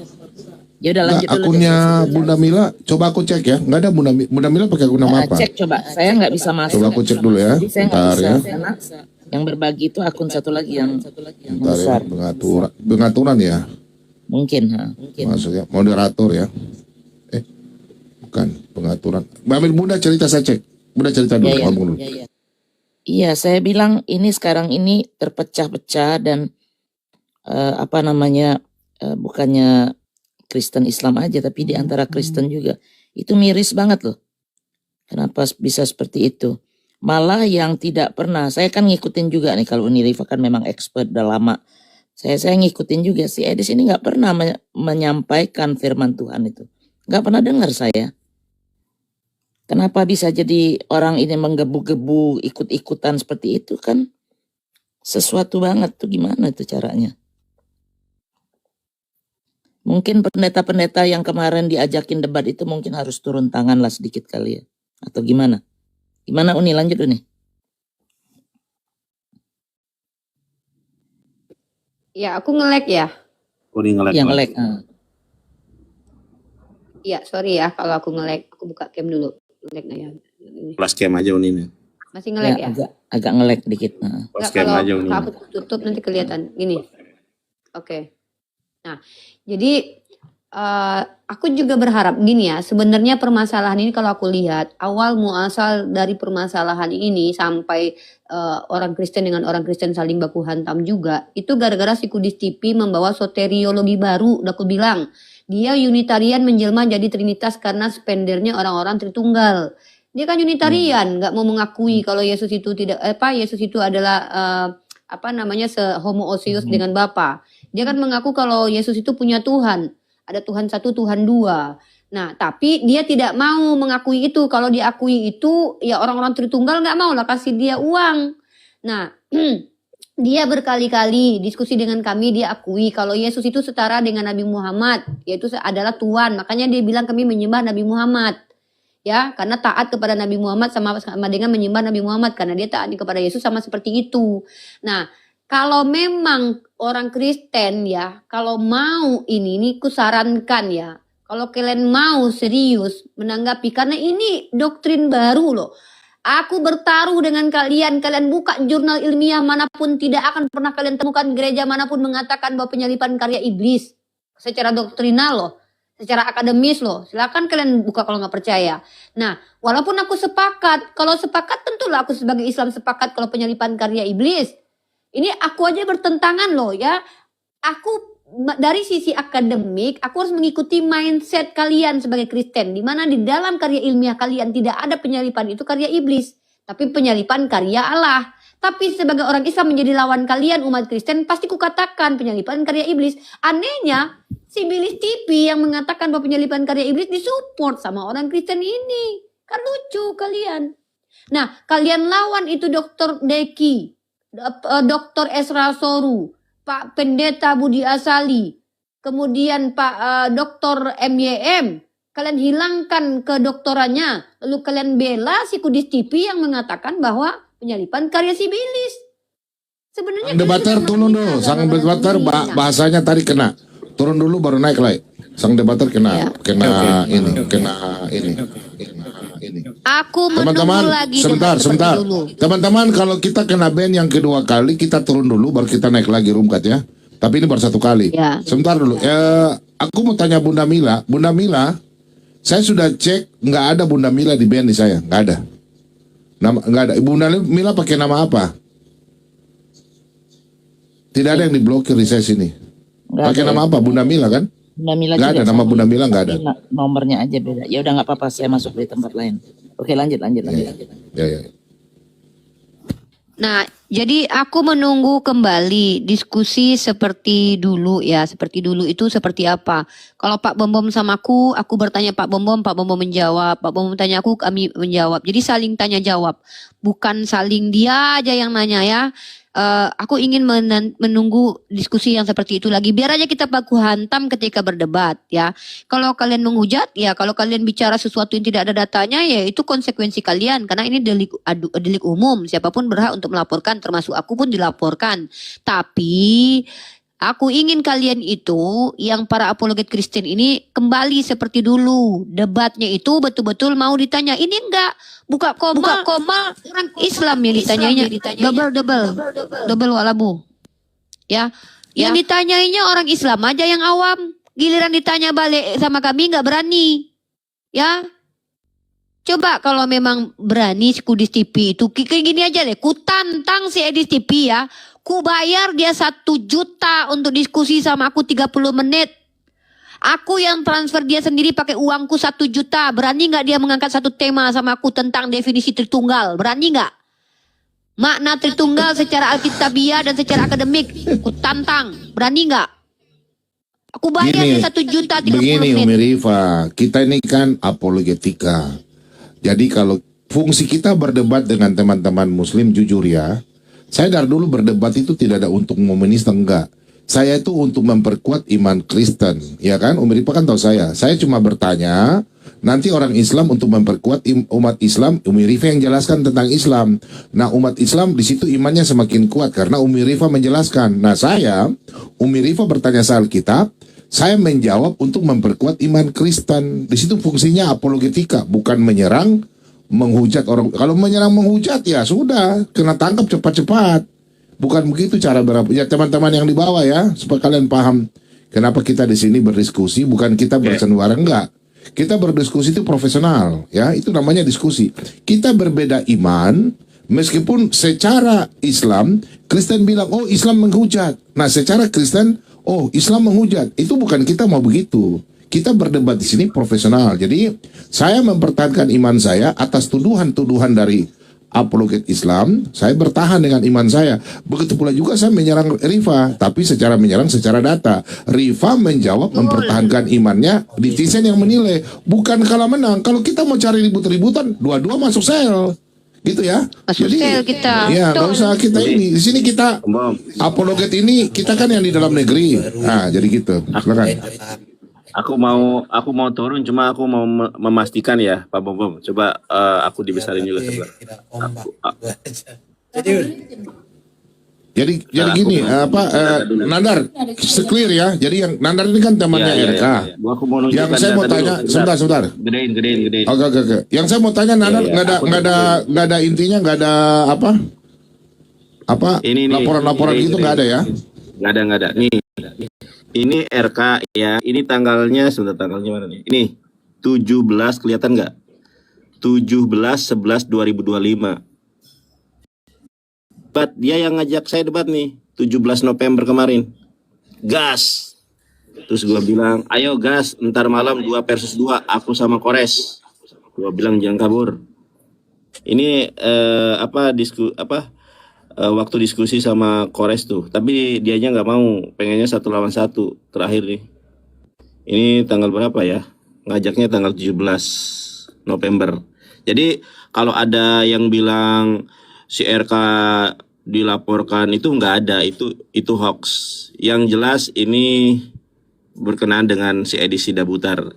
Ya udah Nggak, lanjut dulu. akunnya Bunda Mila, coba aku cek ya. Nggak ada Bunda Mila pakai akun nama apa? Cek coba. Saya nggak bisa masuk. Coba aku cek dulu ya. Jadi saya nggak Bentar bisa. ya. Karena yang berbagi itu akun satu lagi yang Bentar ya. besar. Pengaturan ya. Mungkin. Maksudnya moderator ya. Bukan pengaturan. Ambil Bunda cerita saya cek. Bunda cerita dulu. Iya, Ngomong dulu. Iya, saya bilang ini sekarang ini terpecah-pecah dan bukannya Kristen Islam aja, tapi di antara Kristen juga. Itu miris banget loh. Kenapa bisa seperti itu? Malah yang tidak pernah, saya kan ngikutin juga nih, kalau Unirifa kan memang expert udah lama. Saya ngikutin juga, si Edis ini nggak pernah menyampaikan firman Tuhan itu. Nggak pernah dengar saya. Kenapa bisa jadi orang ini menggebu-gebu ikut-ikutan seperti itu kan? Sesuatu banget tuh, gimana tuh caranya? Mungkin pendeta-pendeta yang kemarin diajakin debat itu mungkin harus turun tangan lah sedikit kali ya. Atau gimana? Gimana Uni, lanjut Uni. Ya, aku nge-lag ya. Kuning ngelek. Yang nge-lag. Iya, sorry ya kalau aku nge-lag. Aku buka cam dulu. Nge-lag ya. Ini. Plus cam aja Uni. Masih nge-lag ya? Agak nge-lag dikit. Plus Nggak, cam kalau aja Uni. aku tutup nanti kelihatan. Gini. Oke. Nah, jadi aku juga berharap gini ya. Sebenarnya permasalahan ini kalau aku lihat awal muasal dari permasalahan ini sampai orang Kristen dengan orang Kristen saling baku hantam juga. Itu gara-gara si Kudus TV membawa soteriologi baru. Udah aku bilang. Dia Unitarian menjelma jadi Trinitas karena spendernya orang-orang Tritunggal. Dia kan Unitarian, nggak mau mengakui kalau Yesus itu tidak Yesus itu adalah homoousios dengan Bapa. Dia kan mengaku kalau Yesus itu punya Tuhan. Ada Tuhan satu, Tuhan dua. Nah, tapi dia tidak mau mengakui itu. Kalau diakui itu, ya orang-orang Tritunggal nggak mau lah kasih dia uang. Nah, dia berkali-kali diskusi dengan kami, dia akui kalau Yesus itu setara dengan Nabi Muhammad, yaitu adalah Tuhan. Makanya dia bilang kami menyembah Nabi Muhammad. Ya, karena taat kepada Nabi Muhammad sama dengan menyembah Nabi Muhammad, karena dia taat kepada Yesus sama seperti itu. Nah, kalau memang orang Kristen ya, kalau mau ini kusarankan ya, kalau kalian mau serius menanggapi, karena ini doktrin baru loh. Aku bertaruh dengan kalian buka jurnal ilmiah manapun, tidak akan pernah kalian temukan gereja manapun mengatakan bahwa penyalipan karya iblis. Secara doktrinal loh, secara akademis loh. Silakan kalian buka kalau nggak percaya. Nah, walaupun aku sepakat, kalau sepakat tentulah aku sebagai Islam sepakat kalau penyalipan karya iblis. Ini aku aja bertentangan loh ya. Aku dari sisi akademik, aku harus mengikuti mindset kalian sebagai Kristen, di mana di dalam karya ilmiah kalian tidak ada penyalipan itu karya iblis, tapi penyalipan karya Allah. Tapi sebagai orang Islam menjadi lawan kalian umat Kristen, pasti kukatakan penyalipan karya iblis. Anehnya, si Bilis TV yang mengatakan bahwa penyalipan karya iblis disupport sama orang Kristen ini. Kan lucu kalian. Nah, kalian lawan itu Dr. Deki, Dr. Esra Soru, Pak Pendeta Budi Asali, kemudian Pak Dr. MYM, kalian hilangkan kedoktorannya, lalu kalian bela si Kudus TV yang mengatakan bahwa penyalipan karya si Bilis. Sebenarnya Debater turun dulu, sang debater bahasanya tadi kena. Turun dulu baru naik lagi. Sang debater kena ini. Aku menunggu Teman-teman, lagi sebentar. dulu. Teman-teman, kalau kita kena ban yang kedua kali, kita turun dulu, baru kita naik lagi Rumkat ya. Tapi ini baru satu kali. Ya. Sebentar dulu. Aku mau tanya Bunda Mila. Bunda Mila, saya sudah cek, nggak ada Bunda Mila di ban di saya, nggak ada. Nggak ada. Bunda Mila pakai nama apa? Tidak ada yang diblokir di saya sini. Pakai nama apa? Bunda Mila kan? Bunda Mila Nggak juga ada, nama sama. Bunda Mila nggak ada. Nomornya aja beda. Ya udah nggak apa-apa, saya masuk di tempat lain. Oke, lanjut. Ya. Nah, jadi aku menunggu kembali diskusi seperti dulu ya. Seperti dulu itu seperti apa? Kalau Pak Bom sama aku bertanya Pak Bom menjawab. Pak Bom tanya aku, kami menjawab. Jadi saling tanya jawab. Bukan saling dia aja yang nanya ya. Aku ingin menunggu diskusi yang seperti itu lagi. Biar aja kita baku hantam ketika berdebat ya. Kalau kalian menghujat ya, kalau kalian bicara sesuatu yang tidak ada datanya ya itu konsekuensi kalian. Karena ini delik umum. Siapapun berhak untuk melaporkan, termasuk aku pun dilaporkan. Tapi aku ingin kalian itu yang para apologet Kristen ini kembali seperti dulu. Debatnya itu betul-betul mau ditanya. Ini enggak buka koma orang Islam yang ditanyainya. Double walabu. Ya. Yang ditanyainya orang Islam aja yang awam. Giliran ditanya balik sama kami enggak berani. Ya. Coba kalau memang berani si Kudus TV itu kayak gini aja deh. Ku tantang si Edis TV ya. Ku bayar dia 1 juta untuk diskusi sama aku 30 menit. Aku yang transfer dia sendiri pakai uangku 1 juta. Berani nggak dia mengangkat satu tema sama aku tentang definisi Tritunggal? Berani nggak? Makna Tritunggal secara alkitabiah dan secara akademik. Ku tantang. Berani nggak? Aku bayar dia 1 juta 30 Begini menit. Umi Rifa, kita ini kan apologetika. Jadi kalau fungsi kita berdebat dengan teman-teman muslim, jujur ya, saya dari dulu berdebat itu tidak ada untuk memenista, enggak. Saya itu untuk memperkuat iman Kristen, ya kan? Umi Rifa kan tahu saya. Saya cuma bertanya, nanti orang Islam untuk memperkuat umat Islam, Umi Rifa yang jelaskan tentang Islam. Nah, umat Islam di situ imannya semakin kuat karena Umi Rifa menjelaskan. Nah, saya, Umi Rifa bertanya soal kitab, saya menjawab untuk memperkuat iman Kristen. Di situ fungsinya apologetika, bukan menyerang, menghujat orang. Kalau menyerang menghujat ya sudah, kena tangkap cepat-cepat. Bukan begitu cara berapa. Ya teman-teman yang di bawah ya, supaya kalian paham kenapa kita di sini berdiskusi, bukan kita bersenwara, enggak. Kita berdiskusi itu profesional, ya, itu namanya diskusi. Kita berbeda iman, meskipun secara Islam, Kristen bilang, oh Islam menghujat. Nah, secara Kristen, oh Islam menghujat. Itu bukan kita mau begitu. Kita berdebat di sini profesional. Jadi, saya mempertahankan iman saya atas tuduhan-tuduhan dari apologet Islam, saya bertahan dengan iman saya. Begitu pula juga saya menyerang Rifa, tapi menyerang secara data. Rifa menjawab mempertahankan imannya, netizen yang menilai, bukan kalah menang. Kalau kita mau cari ribut-ributan, dua-dua masuk sel. Gitu ya. Masuk sel kita. Ya, nggak usah kita ini. Di sini kita apologet ini, kita kan yang di dalam negeri. Nah, jadi gitu. Silakan. Aku mau turun, cuma aku mau memastikan ya, Pak Bom. Coba aku dibesarin juga sebelah. Jadi gini, Nandar, clear ya. Jadi yang Nandar ini kan temannya RK. Aku mau nunjukkan Yang saya mau data tanya, dulu. sebentar. Gedein. Oke. Yang saya mau tanya Nandar, nggak ada intinya, nggak ada apa? Ini, Laporan-laporan gitu nggak ada ya? Nggak ada. Nih, ini RK ya. Ini tanggalnya, sebentar, tanggalnya mana nih? Ini 17, kelihatan nggak? 17/11/2025. Dia yang ngajak saya debat nih, 17 November kemarin. Gas. Terus gua bilang, ayo gas, ntar malam 2 versus 2, aku sama Kores. Gua bilang jangan kabur. Ini waktu diskusi sama Kores tuh, tapi dianya nggak mau, pengennya 1 lawan 1 terakhir nih. Ini tanggal berapa ya? Ngajaknya tanggal 17 November. Jadi kalau ada yang bilang si RK dilaporkan, itu nggak ada, itu hoax. Yang jelas ini berkenaan dengan si Edis Sidabutar.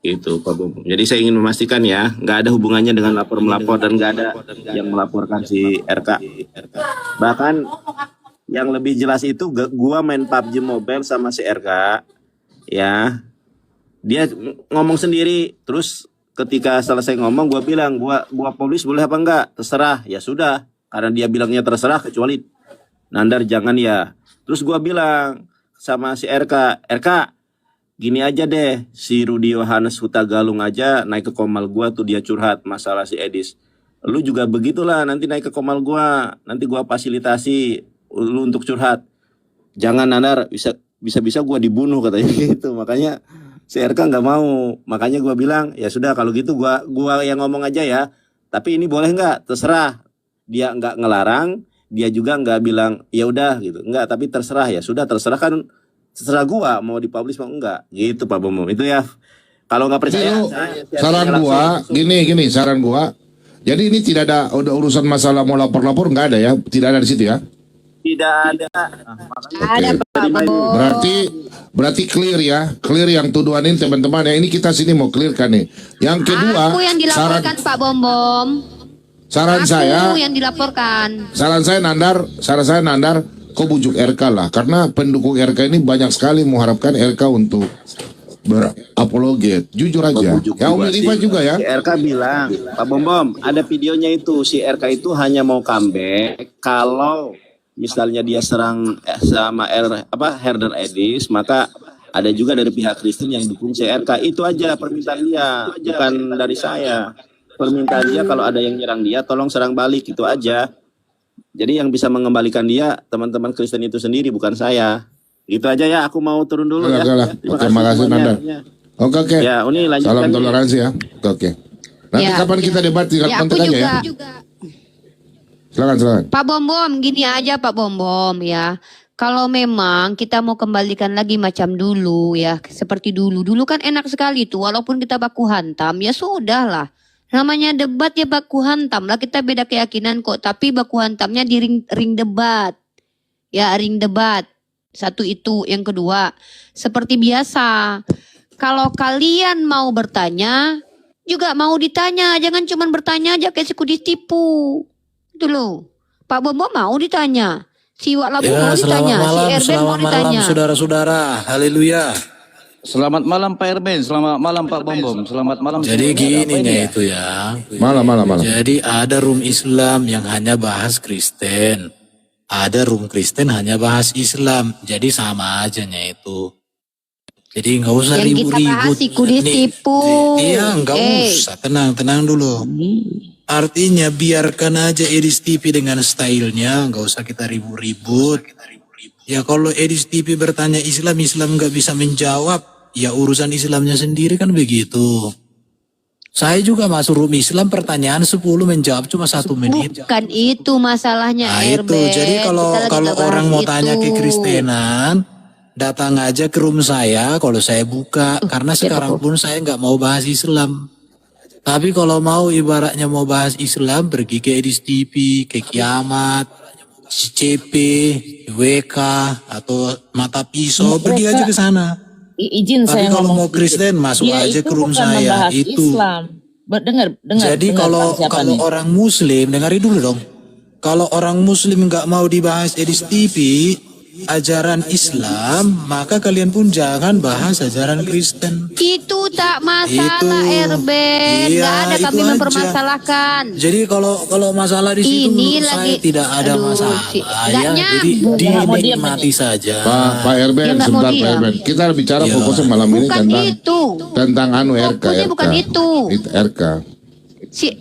Itu Pak Bom. Jadi saya ingin memastikan ya, nggak ada hubungannya dengan lapor-melapor dan nggak ada yang melaporkan si RK. Bahkan yang lebih jelas itu gua main PUBG Mobile sama si RK, ya. Dia ngomong sendiri, terus ketika selesai ngomong gua bilang, gua publish boleh apa enggak? Terserah. Ya sudah, karena dia bilangnya terserah, kecuali Nandar jangan ya. Terus gua bilang sama si RK, gini aja deh, si Rudi Yohanes Huta Galung aja naik ke komal gua tuh, dia curhat masalah si Edis. Lu juga begitulah, nanti naik ke komal gua, nanti gua fasilitasi lu untuk curhat. Jangan Nandar, bisa gua dibunuh katanya gitu. Makanya si RK nggak mau. Makanya gua bilang, ya sudah kalau gitu gua yang ngomong aja ya. Tapi ini boleh nggak? Terserah. Dia nggak ngelarang, dia juga nggak bilang ya udah gitu. Nggak, tapi terserah. Ya sudah, terserah kan. Terserah gua mau dipublish mau enggak gitu Pak Bom. Itu ya, kalau nggak percaya saran gua gini saran gua, jadi ini tidak ada urusan masalah mau lapor nggak ada ya, tidak ada di situ ya, tidak ada. Ada Pak Bom. berarti clear yang tuduhan ini teman-teman ya, ini kita sini mau clearkan nih. Yang kedua, Aku yang dilaporkan Pak Bom. saran saya yang dilaporkan. saran saya Nandar, kau bujuk RK lah, karena pendukung RK ini banyak sekali mengharapkan RK untuk berapologet. Jujur aja. Ya Umi Rifa juga ya. Si RK bilang, Pak Bom, ada videonya itu, si RK itu hanya mau comeback kalau misalnya dia serang sama Herder Edis, maka ada juga dari pihak Kristen yang dukung si RK. Itu aja permintaan dia, bukan dari saya. Permintaan dia kalau ada yang nyerang dia, tolong serang balik, itu aja. Jadi yang bisa mengembalikan dia teman-teman Kristen itu sendiri, bukan saya. Gitu aja ya, aku mau turun dulu ya. Terima kasih Nandar. Oke. Ya, ini lanjutkan. Salam toleransi ya. Oke. Nanti kapan kita debat di kontak aja ya. Silakan. Pak Bom, gini aja Pak Bom ya. Kalau memang kita mau kembalikan lagi macam dulu ya, seperti dulu. Dulu kan enak sekali tuh, walaupun kita baku hantam, ya sudah lah. Namanya debat ya baku hantam lah, kita beda keyakinan kok, tapi baku hantamnya di ring debat. Ya, ring debat. Satu itu, yang kedua, seperti biasa, kalau kalian mau bertanya, juga mau ditanya, jangan cuma bertanya aja kayak si Kudis tipu. Itu loh. Pak Bombo mau ditanya, si Wak Labu mau ditanya, si Erben mau ditanya. saudara-saudara. Haleluya. Selamat malam Pak Erben, selamat malam Pak Bombom, selamat malam. Jadi gini itu ya. Malam. Jadi ada room Islam yang hanya bahas Kristen. Ada room Kristen hanya bahas Islam. Jadi sama aja itu. Jadi nggak usah Yang kita bahas ribut-ribut. si Kudis tipu. Iya nggak usah. Tenang dulu. Artinya biarkan aja Edis TV dengan stylenya. Nggak usah kita ribut-ribut. Ya kalau Edis TV bertanya Islam nggak bisa menjawab. Ya urusan Islamnya sendiri kan begitu. Saya juga masuk room Islam pertanyaan 10 menjawab cuma 1 menit. Bukan itu masalahnya Nah Erben. itu, jadi kalau Kita lagi orang mau bahas tanya ke itu. Kristenan, datang aja ke room saya kalau saya buka. Karena sekarang pun saya nggak mau bahas Islam. Tapi kalau mau ibaratnya mau bahas Islam, pergi ke Edis TV, ke Kiamat, CP, WK, atau Mata Pisau, pergi aja ke sana. Izin Tapi saya kalau ngomong. mau Kristen masuk Dia aja itu ke room bukan saya. membahas Itu. Islam. Dengar. Jadi kalau orang Muslim, dengarin dulu dong. Kalau orang Muslim nggak mau dibahas Edis TV, ajaran Islam, maka kalian pun jangan bahas ajaran Kristen. Itu tak masalah Itu. Erben. Iya, Nggak ada itu kami aja. mempermasalahkan. Jadi kalau masalah di situ Ini menurut lagi- saya tidak ada aduh, masalah. nggak Ya, jadi nyambung. dinikmati saja. Pak Erben, Dia nggak mau sebentar Pak diam. Erben. Kita bicara Iya. fokusnya malam ini Bukan tentang itu. RK. Fokusnya bukan itu. RK.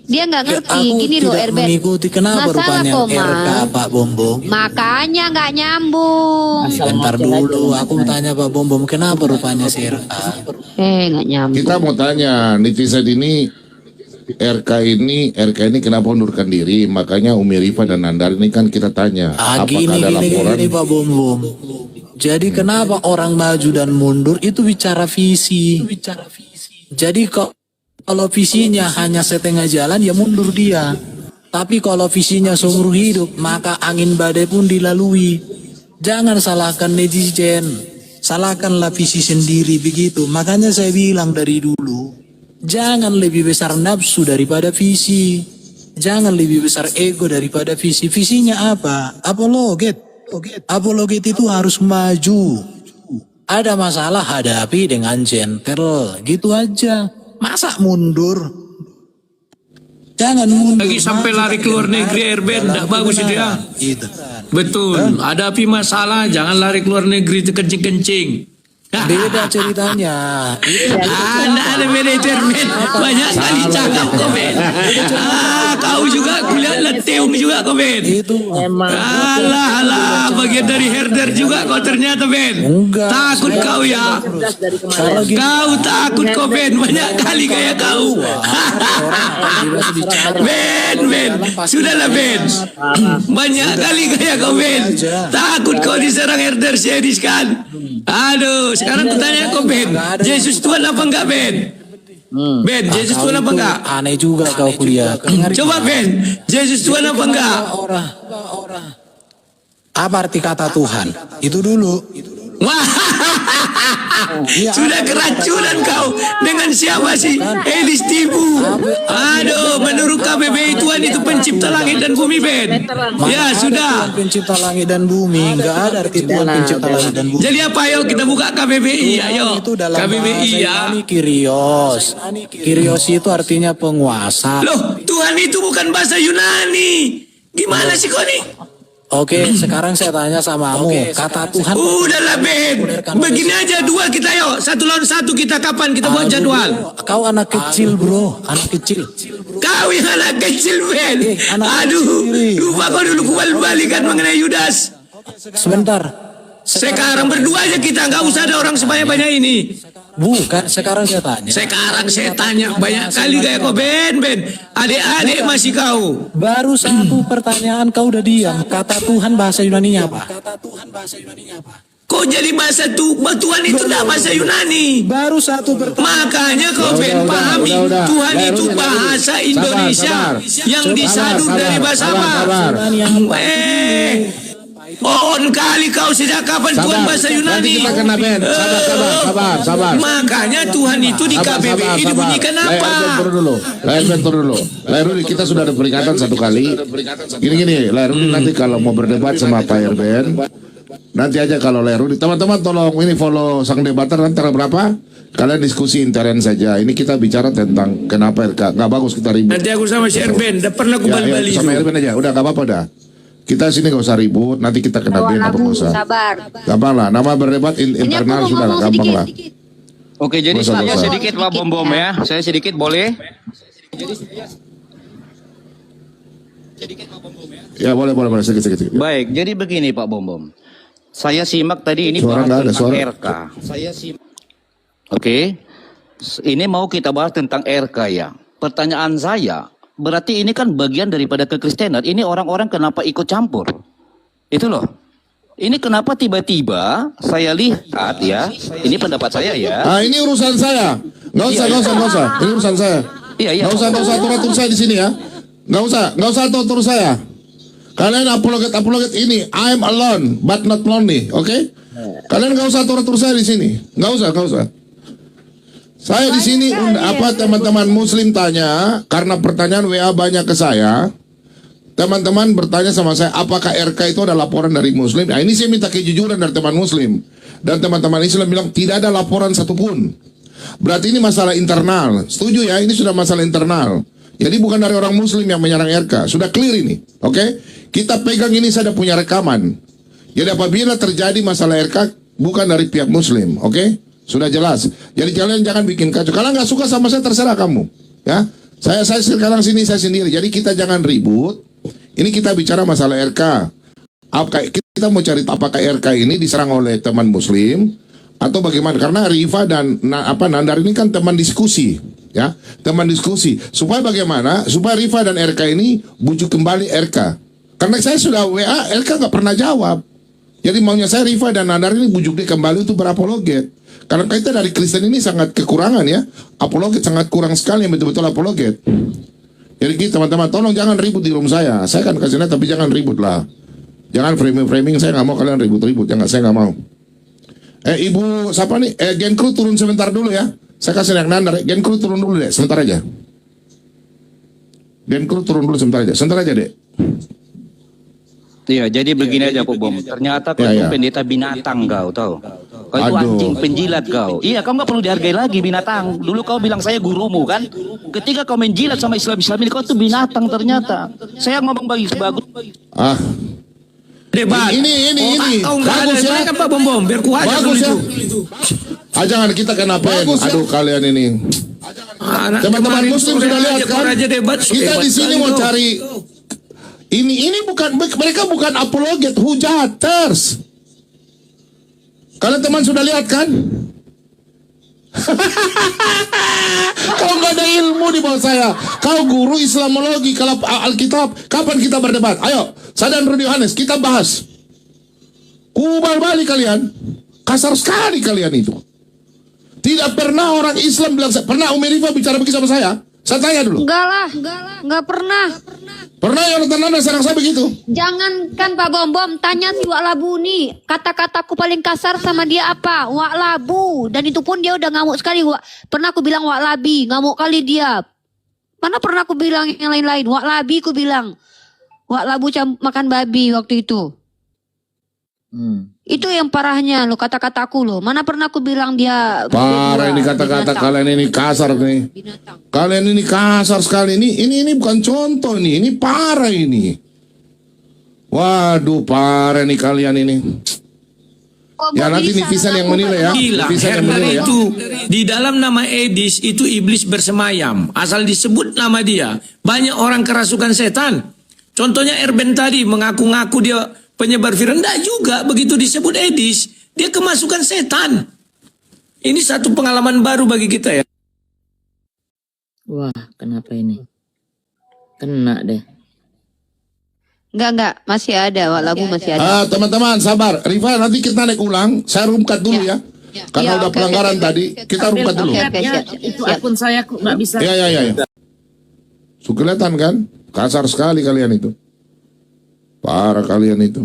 Dia nggak ngerti. Aku Gini loh tidak Erben. mengikuti kenapa Masalah rupanya koma. RK Pak Bombom. Makanya nggak nyambung. Bentar dulu, aku tanya Pak Bombom kenapa rupanya si RK. Nggak nyambung. Kita mau tanya netizen ini RK ini kenapa undurkan diri? Makanya Umi Rifa dan Nandar ini kan kita tanya apakah ada laporan? Gini Pak Bombom. Jadi kenapa orang maju dan mundur itu bicara visi. Jadi kalau visinya hanya setengah jalan ya mundur dia. Tapi kalau visinya seumur hidup maka angin badai pun dilalui. Jangan salahkan netizen. Salahkanlah visi sendiri begitu. Makanya saya bilang dari dulu. Jangan lebih besar nafsu daripada visi. Jangan lebih besar ego daripada visi. Visinya apa? Apologet. Apologet itu harus maju. Ada masalah hadapi dengan gentle. Gitu aja. Masa mundur? Jangan mundur. Lagi sampai lari ke luar negeri Erben, tidak bagus itu ya. Itu. Betul, hadapi masalah, jangan lari ke luar negeri itu kencing-kencing. Beda ceritanya. Ada beda itu Erben, banyak kali cakap kau Ben. Kau juga kuliah leteung juga kau Ben. Itu. Alah, bagian dari herder juga kau ternyata Ben. Enggak. Takut kau ya. Kau takut kau Ben, banyak kali kayak kau. Ben, sudahlah Ben. Banyak kali kayak kau Ben. Takut kau diserang herder series kan. Aduh, sekarang aku tanya kau Ben. Yesus Tuhan apa enggak Ben? Ben, Yesus Tuhan apa enggak? Aneh juga kau kuliah. Coba Ben, Yesus Tuhan apa enggak? Apa arti kata Tuhan? Itu dulu. Wah, sudah keracunan kau dengan siapa sih? Edis tipu. Aduh, menurut KBBI Tuhan itu pencipta langit dan bumi Ben. Ya sudah. Tuhan pencipta langit dan bumi. Enggak ada arti Tuhan pencipta langit dan bumi. Jadi apa? Ayo kita buka KBBI. Ayo. Itu dalam KBBI bahasa ya. Yunani Kyrios. Kyrios itu artinya penguasa. Loh, Tuhan itu bukan bahasa Yunani. Gimana sih kau nih? Oke, sekarang saya tanya sama kamu. Kata Tuhan. Udahlah Ben. Begini aja dua kita yuk. 1 lawan 1 kita kapan kita buat jadwal? Kau anak kecil bro, anak kecil. Kau yang anak kecil Ben. anak Aduh, kecil. lupa kau dulu balikan mengenai Yudas. Sebentar. Sekarang berdua aja kita, nggak usah ada orang sebanyak-banyak ini. Bukan, sekarang saya tanya. Sekarang saya tanya banyak kali kayak kau Ben. Adik-adik masih kau. Baru satu pertanyaan kau udah diam. Kata Tuhan bahasa Yunani apa? Kok jadi bahasa Tuhan itu dah bahasa Yunani? Baru satu pertanyaan. Makanya kau pengen pahami Tuhan itu bahasa Indonesia yang disadur dari bahasa apa? Pohon kali kau sejak kapan Tuhan bahasa Yunani? Nanti kita kena ban. Sabar. Makanya Tuhan itu di KBBI dibunyikan apa? Lahir dulu. Lahir dulu, kita sudah ada peringatan satu kali. Gini, Lahir dulu nanti kalau mau berdebat sama Pak Erben, nanti aja kalau Lahir dulu. Teman-teman tolong ini follow sang debater antara berapa? Kalian diskusi intern saja. Ini kita bicara tentang kenapa RK. Nggak bagus kita ribut. Nanti aku sama si Erben, udah pernah aku balik-balik. Sama Erben aja, udah nggak apa-apa dah. Kita sini nggak usah ribut, nanti kita kena ban apa nggak usah. Sabar. Gampang lah, nama berdebat internal sudah lah, gampang lah. Oke, jadi Dosa, saya dosa. sedikit Pak Bom Bom ya. Saya sedikit boleh? Ya boleh sedikit. Baik, jadi begini Pak Bom Bom. Saya simak tadi ini Suara bahas nggak ada, tentang suara. RK. Oke, ini mau kita bahas tentang RK ya. Pertanyaan saya, berarti ini kan bagian daripada kekristenan. Ini orang-orang kenapa ikut campur? Itu loh. Ini kenapa tiba-tiba saya lihat ya, ini pendapat saya ya. Ah ini urusan saya, nggak usah. Ini urusan saya. Iya. Nggak usah atur saya di sini ya. Nggak usah atur saya. Kalian apologet ini, I'm alone but not lonely, oke? Kalian nggak usah atur saya di sini, nggak usah. Saya di sini teman-teman Muslim tanya karena pertanyaan WA banyak ke saya. Teman-teman bertanya sama saya, apakah RK itu ada laporan dari Muslim? Nah ini saya minta kejujuran dari teman Muslim. Dan teman-teman Islam bilang tidak ada laporan satupun. Berarti ini masalah internal. Setuju ya, ini sudah masalah internal. Jadi bukan dari orang Muslim yang menyerang RK. Sudah clear ini, oke? Kita pegang ini, saya sudah punya rekaman. Jadi apabila terjadi masalah RK, bukan dari pihak Muslim, oke? Sudah jelas. Jadi kalian jangan bikin kacau. Kalau nggak suka sama saya, terserah kamu, ya. Saya sekarang sini saya sendiri. Jadi kita jangan ribut. Ini kita bicara masalah RK. Kita mau cari apakah RK ini diserang oleh teman Muslim atau bagaimana? Karena Rifa dan Nandar ini kan teman diskusi, ya, teman diskusi. Supaya bagaimana? Supaya Rifa dan RK ini bujuk kembali RK. Karena saya sudah WA, RK nggak pernah jawab. Jadi maunya saya Rifa dan Nandar ini bujuk dia kembali untuk berapologet. Karena kita dari Kristen ini sangat kekurangan ya. Apologet sangat kurang sekali yang betul-betul apologet. Jadi gitu teman-teman, tolong jangan ribut di room saya. Saya kan kasih lihat tapi jangan ribut lah. Jangan framing, saya nggak mau kalian ribut-ribut. Saya nggak mau. Ibu siapa nih? Gen Crew turun sebentar dulu ya. Saya kasih lihat Nandar. Gen Crew turun dulu deh, sebentar aja. Gen Crew turun dulu sebentar aja deh. Iya, jadi begini aja Pak Bom. Ternyata kau itu pendeta binatang kau tahu. Kau itu anjing penjilat kau. Iya, kau nggak perlu dihargai lagi binatang. Dulu kau bilang saya gurumu kan. Ketika kau menjilat sama Islam ini kau tuh binatang ternyata. Saya ngomong bagus. Debat. Ini. Kau nggak ada Bagus ya. kan Pak Bom, biar ku aja Bagus ya. dulu. Jangan kita kena pen. Aduh kalian ini. Teman-teman Muslim sudah lihat kan. Kita di sini mau cari. Ini bukan, mereka bukan apologet, hujaters. Kalian teman sudah lihat kan? Kau nggak ada ilmu di bawah saya. Kau guru Islamologi, kalau Alkitab, kapan kita berdebat? Ayo, saya dan Rudy Yohanes, kita bahas. Kubal balik kalian. Kasar sekali kalian itu. Tidak pernah orang Islam bilang, pernah Umi Rifa bicara begitu sama saya? Saya tanya dulu. Enggak pernah. Pernah yang Nanda serang saya begitu? Jangankan Pak Bom, tanya si Wak Labu nih. Kata-kataku paling kasar sama dia apa? Wak Labu. Dan itu pun dia udah ngamuk sekali. Pernah aku bilang Wak Labi, ngamuk kali dia. Mana pernah aku bilang yang lain-lain? Wak Labi aku bilang. Wak Labu makan babi waktu itu. Itu yang parahnya lo, kata-kataku lo. Mana pernah aku bilang dia parah ini kata-kata kalian ini kasar nih. Kalian ini kasar sekali. Ini bukan contoh nih. Ini parah ini. Waduh, parah nih kalian ini. Ya nanti netizen yang menilai ya. Netizen yang menilai ya. Itu di dalam nama Edis itu iblis bersemayam. Asal disebut nama dia, banyak orang kerasukan setan. Contohnya Erben tadi mengaku-ngaku dia penyebar firman, enggak juga begitu disebut Edis, dia kemasukan setan. Ini satu pengalaman baru bagi kita ya. Wah, kenapa ini? Kena deh. Enggak, masih ada, Wak Labu masih ada. Teman-teman sabar, Rifa nanti kita naik ulang. Saya rumkat dulu ya. Karena Ya, udah oke, pelanggaran oke. tadi, kita rumkat dulu. Oke, siap. Itu akun saya kok nggak bisa. Ya. So, kelihatan kan? Kasar sekali kalian itu. Parah kalian itu.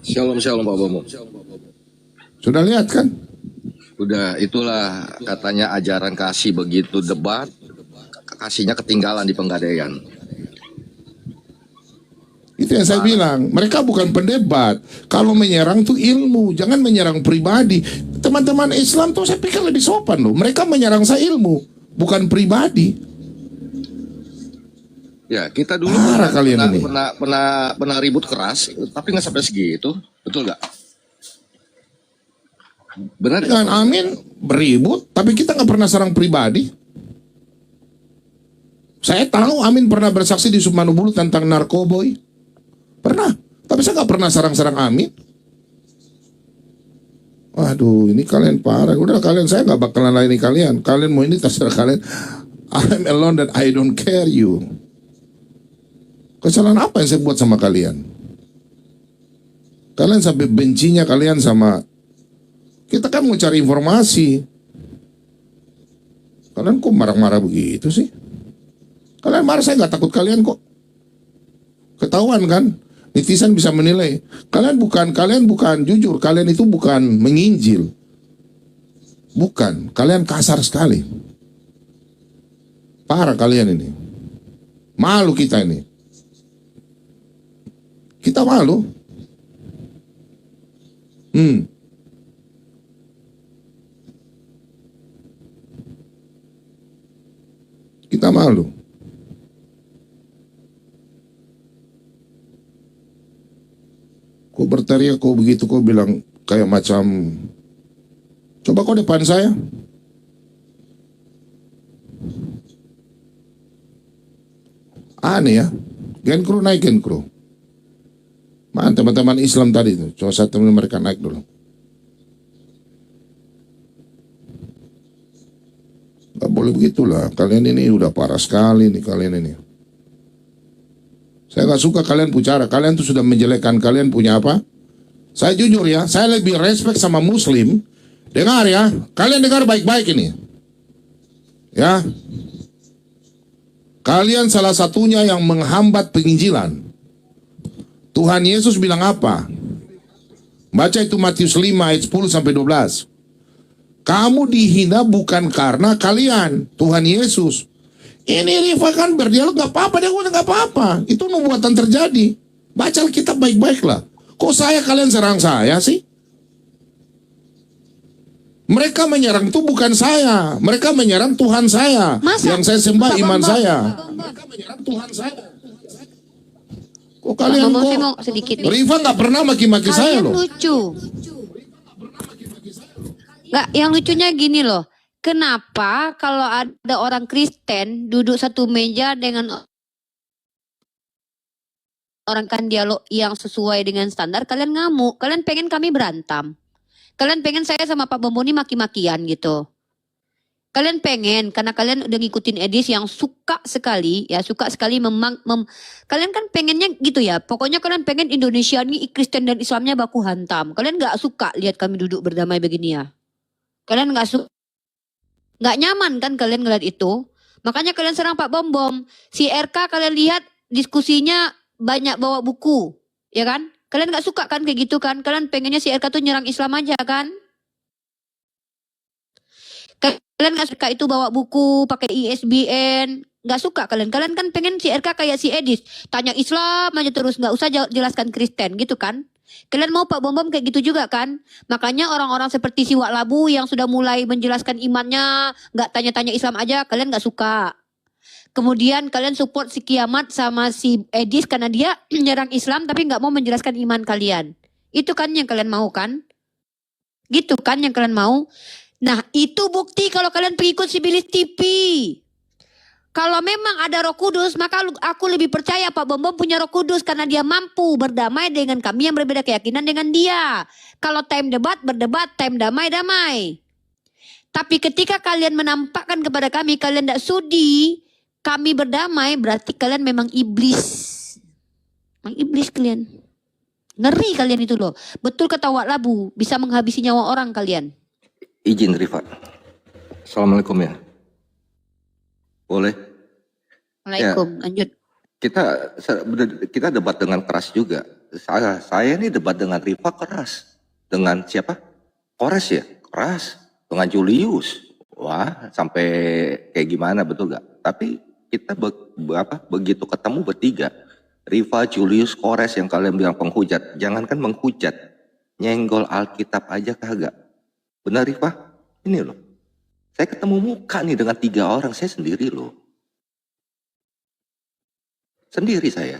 Shalom Pak Bomo. Sudah lihat kan? Udah, itulah katanya ajaran kasih, begitu debat, kasihnya ketinggalan di Penggadaian. Itu yang saya bilang. Mereka bukan pendebat. Kalau menyerang tuh ilmu, jangan menyerang pribadi. Teman-teman Islam tuh saya pikir lebih sopan loh. Mereka menyerang saya ilmu, bukan pribadi. Ya, kita dulu Parah kalian ini. pernah ribut keras, tapi nggak sampai segitu, betul nggak? Benar ya? Dengan Amin beribut, tapi kita nggak pernah serang pribadi. Saya tahu Amin pernah bersaksi di Sumanubulu tentang narkoboy. Pernah. Tapi saya nggak pernah serang-serang Amin. Waduh, ini kalian parah. Udah kalian, saya nggak bakalan laini kalian. Kalian mau ini terserah kalian. I'm alone that I don't care you. Kesalahan apa yang saya buat sama kalian? Kalian sampai bencinya kalian sama. Kita kan mau cari informasi. Kalian kok marah-marah begitu sih? Kalian marah, saya nggak takut kalian kok. Ketahuan kan? Netizen bisa menilai. Kalian bukan jujur. Kalian itu bukan menginjil. Bukan. Kalian kasar sekali. Parah kalian ini. Malu kita ini. Kita malu. Kita malu. Kau berteriak, kau begitu, kau bilang kayak macam, coba kau depan saya. Aneh ya. Genkru naik Genkru. Mana teman-teman Islam tadi itu? Coba saya teman mereka naik dulu. Gak boleh begitulah. Kalian ini udah parah sekali nih kalian ini. Saya gak suka kalian bicara. Kalian tuh sudah menjelekkan. Kalian punya apa? Saya jujur ya. Saya lebih respect sama Muslim. Dengar ya. Kalian dengar baik-baik ini. Ya. Kalian salah satunya yang menghambat penginjilan. Tuhan Yesus bilang apa? Baca itu Matius 5 ayat 10 sampai 12. Kamu dihina bukan karena kalian. Tuhan Yesus. Ini Rifa kan berdialog gak apa-apa. Dia udah gak apa-apa. Itu nubuatan terjadi. Baca Alkitab baik-baik lah. Kok kalian serang saya sih? Mereka menyerang itu bukan saya. Mereka menyerang Tuhan saya. Masa? Yang saya sembah Pak iman Bambang. saya. Bambang. Mereka menyerang Tuhan saya. Kok Pak kalian Bambang, saya kok? mau sedikit nih. Rifa gak pernah maki-maki saya Kalian loh. lucu. Nggak, yang lucunya gini loh. Kenapa kalau ada orang Kristen duduk satu meja dengan orang kan dialog yang sesuai dengan standar, kalian ngamuk. Kalian pengen kami berantem. Kalian pengen saya sama Pak Bamboni maki-makian gitu. Kalian pengen, karena kalian udah ngikutin Edis yang suka sekali kalian kan pengennya gitu ya. Pokoknya kalian pengen Indonesia ini Kristen dan Islamnya baku hantam. Kalian gak suka lihat kami duduk berdamai begini ya. Kalian nggak nyaman kan kalian ngeliat itu. Makanya kalian serang Pak Bom. Si RK kalian lihat diskusinya banyak bawa buku. Ya kan? Kalian nggak suka kan kayak gitu kan? Kalian pengennya si RK tuh nyerang Islam aja kan? Kalian nggak suka itu bawa buku, pakai ISBN. Nggak suka kalian. Kalian kan pengen si RK kayak si Edis. Tanya Islam aja terus. Nggak usah jelaskan Kristen gitu kan? Kalian mau Pak Bom kayak gitu juga kan? Makanya orang-orang seperti si Wak Labu yang sudah mulai menjelaskan imannya, nggak tanya-tanya Islam aja, kalian nggak suka. Kemudian kalian support si Kiamat sama si Edis karena dia menyerang Islam tapi nggak mau menjelaskan iman kalian. Itu kan yang kalian mau kan? Gitu kan yang kalian mau? Nah itu bukti kalau kalian pengikut Sibilis TV. Kalau memang ada Roh Kudus, maka aku lebih percaya Pak Bom punya Roh Kudus karena dia mampu berdamai dengan kami yang berbeda keyakinan dengan dia. Kalau time debat, berdebat, time damai, damai. Tapi ketika kalian menampakkan kepada kami, kalian tidak sudi, kami berdamai berarti kalian memang iblis. Memang iblis kalian. Ngeri kalian itu loh. Betul kata Wak Labu, bisa menghabisi nyawa orang kalian. Izin Rifa. Assalamualaikum ya. Boleh? Waalaikumsalam. Lanjut. Kita debat dengan keras juga. Saya ini debat dengan Rifa keras. Dengan siapa? Kores ya, keras. Dengan Julius. Wah, sampai kayak gimana, betul gak? Tapi kita begitu ketemu bertiga. Rifa, Julius, Kores yang kalian bilang penghujat. Jangankan menghujat. Nyenggol Alkitab aja kagak. Benar Rifa? Ini loh. Saya ketemu muka nih dengan 3 orang. Saya sendiri loh. Sendiri saya.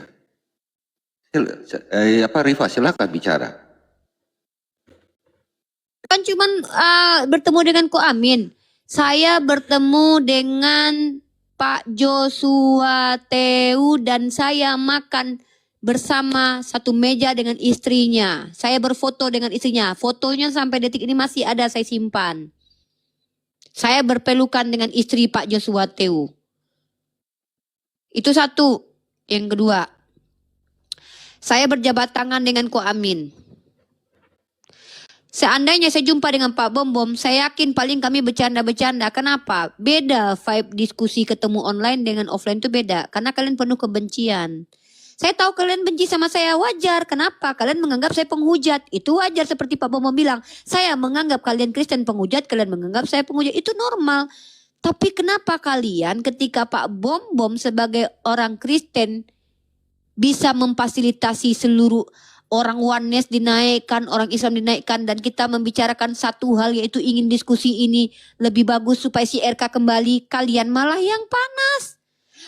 Rifa, silakan bicara. Kan cuman bertemu dengan Ko Amin. Saya bertemu dengan Pak Joshua Teu dan saya makan bersama satu meja dengan istrinya. Saya berfoto dengan istrinya. Fotonya sampai detik ini masih ada, saya simpan. Saya berpelukan dengan istri Pak Joshua Teu. Itu satu. Yang kedua, saya berjabat tangan dengan Ko Amin. Seandainya saya jumpa dengan Pak Bom Bom, saya yakin paling kami bercanda-bercanda. Kenapa? Beda vibe diskusi ketemu online dengan offline itu beda. Karena kalian penuh kebencian. Saya tahu kalian benci sama saya, wajar. Kenapa? Kalian menganggap saya penghujat. Itu wajar seperti Pak Bom Bom bilang. Saya menganggap kalian Kristen penghujat, kalian menganggap saya penghujat. Itu normal. Tapi kenapa kalian ketika Pak Bom Bom sebagai orang Kristen bisa memfasilitasi seluruh orang Oneness dinaikkan, orang Islam dinaikkan, dan kita membicarakan satu hal yaitu ingin diskusi ini lebih bagus supaya si RK kembali, kalian malah yang panas.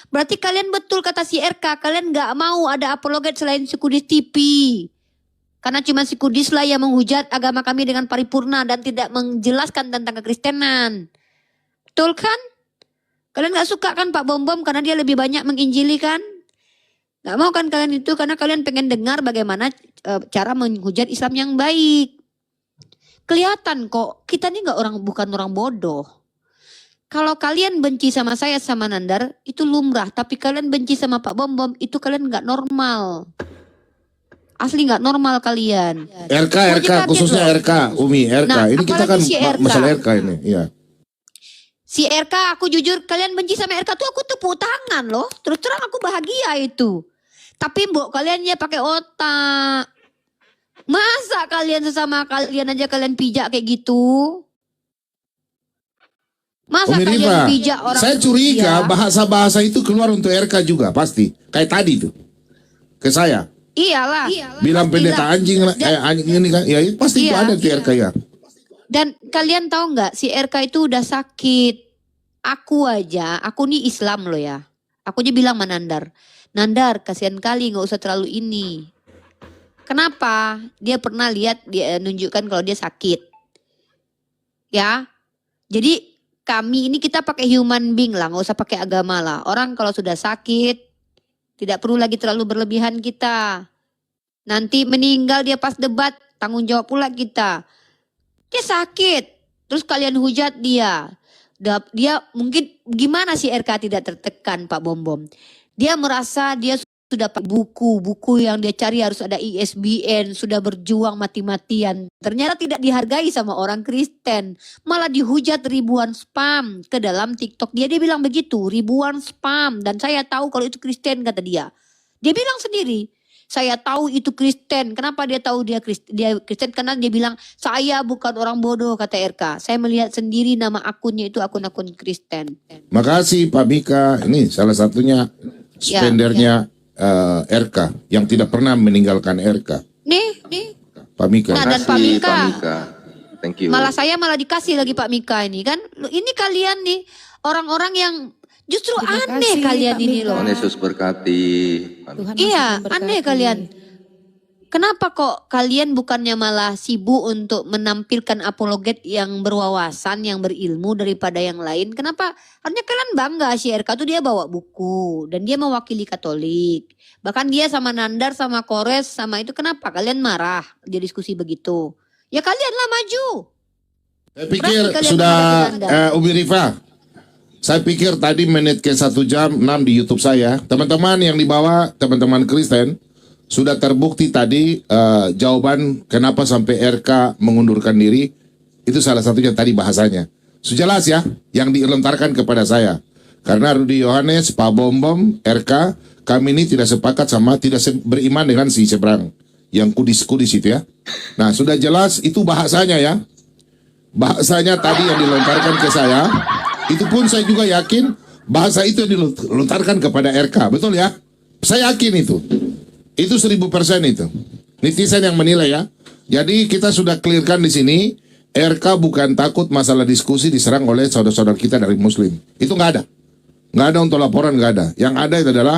Berarti kalian betul kata si RK, kalian gak mau ada apologet selain si Kudis TV. Karena cuma si Kudis lah yang menghujat agama kami dengan paripurna dan tidak menjelaskan tentang kekristenan. Betul kan? Kalian gak suka kan Pak Bom Bom karena dia lebih banyak menginjili kan? Gak mau kan kalian itu karena kalian pengen dengar bagaimana cara menghujat Islam yang baik. Kelihatan kok kita nih bukan orang bodoh. Kalau kalian benci sama saya sama Nandar itu lumrah, tapi kalian benci sama Pak Bom Bom itu kalian gak normal. Asli gak normal kalian. RK khususnya loh. RK Umi RK. Nah, ini kita kan si masalah RK ini. Iya. Si RK aku jujur kalian benci sama RK tuh aku tepuk tangan loh. Terus terang aku bahagia itu. Tapi mbok kalian ya pakai otak. Masa kalian sesama kalian aja kalian pijak kayak gitu? Masa Umi kalian Rifa, pijak orang? saya curiga bahasa-bahasa itu keluar untuk RK juga pasti. Kayak tadi tuh. Ke saya. Iyalah. Bilang pendeta anjing lah. Anjing ini kan. Ya pasti itu ada di RK ya. Dan kalian tahu nggak si RK itu udah sakit. Aku nih Islam loh ya. Aku aja bilang sama Nandar. Nandar kasihan kali nggak usah terlalu ini. Kenapa? Dia pernah lihat dia nunjukkan kalau dia sakit. Ya. Jadi kami ini kita pakai human being lah. Nggak usah pakai agama lah. Orang kalau sudah sakit. Tidak perlu lagi terlalu berlebihan kita. Nanti meninggal dia pas debat. Tanggung jawab pula kita. Dia sakit. Terus kalian hujat dia. Dia mungkin gimana sih RK tidak tertekan Pak Bom Bom. Dia merasa dia sudah pakai buku yang dia cari harus ada ISBN. Sudah berjuang mati-matian. Ternyata tidak dihargai sama orang Kristen. Malah dihujat ribuan spam ke dalam TikTok. Dia bilang begitu, ribuan spam. Dan saya tahu kalau itu Kristen kata dia. Dia bilang sendiri. Saya tahu itu Kristen. Kenapa dia tahu dia Kristen? Karena dia bilang, saya bukan orang bodoh, kata RK. Saya melihat sendiri nama akunnya itu akun-akun Kristen. Makasih Pak Mika. Ini salah satunya spendernya RK. Yang tidak pernah meninggalkan RK. Nih. Pak Mika. Nah, dan Pak Mika. Thank you. Malah dikasih lagi Pak Mika ini kan. Ini kalian nih, orang-orang yang justru aneh kalian ini loh. Tuhan Yesus berkati. Iya, aneh kalian. Kenapa kok kalian bukannya malah sibuk untuk menampilkan apologet yang berwawasan, yang berilmu daripada yang lain? Kenapa? Harusnya kalian bangga si RK tuh dia bawa buku dan dia mewakili Katolik. Bahkan dia sama Nandar, sama Kores, sama itu kenapa kalian marah dia diskusi begitu? Ya kalianlah maju. Saya pikir sudah Umi Rifa. Saya pikir tadi menit ke 1 jam 6 di YouTube saya. Teman-teman yang dibawa, teman-teman Kristen, sudah terbukti tadi jawaban kenapa sampai RK mengundurkan diri. Itu salah satunya tadi bahasanya. Sudah jelas ya, yang dilontarkan kepada saya. Karena Rudi Yohanes, Pak Bom, RK, kami ini tidak sepakat sama, tidak beriman dengan si seberang. Yang kudis-kudis itu ya. Nah, sudah jelas itu bahasanya ya. Bahasanya tadi yang dilontarkan ke saya. Itu pun saya juga yakin bahasa itu yang dilontarkan kepada RK. Betul ya? Saya yakin itu. Itu 1000% itu. Netizen yang menilai ya. Jadi kita sudah clearkan di sini. RK bukan takut masalah diskusi diserang oleh saudara-saudara kita dari Muslim. Itu nggak ada. Nggak ada untuk laporan, nggak ada. Yang ada itu adalah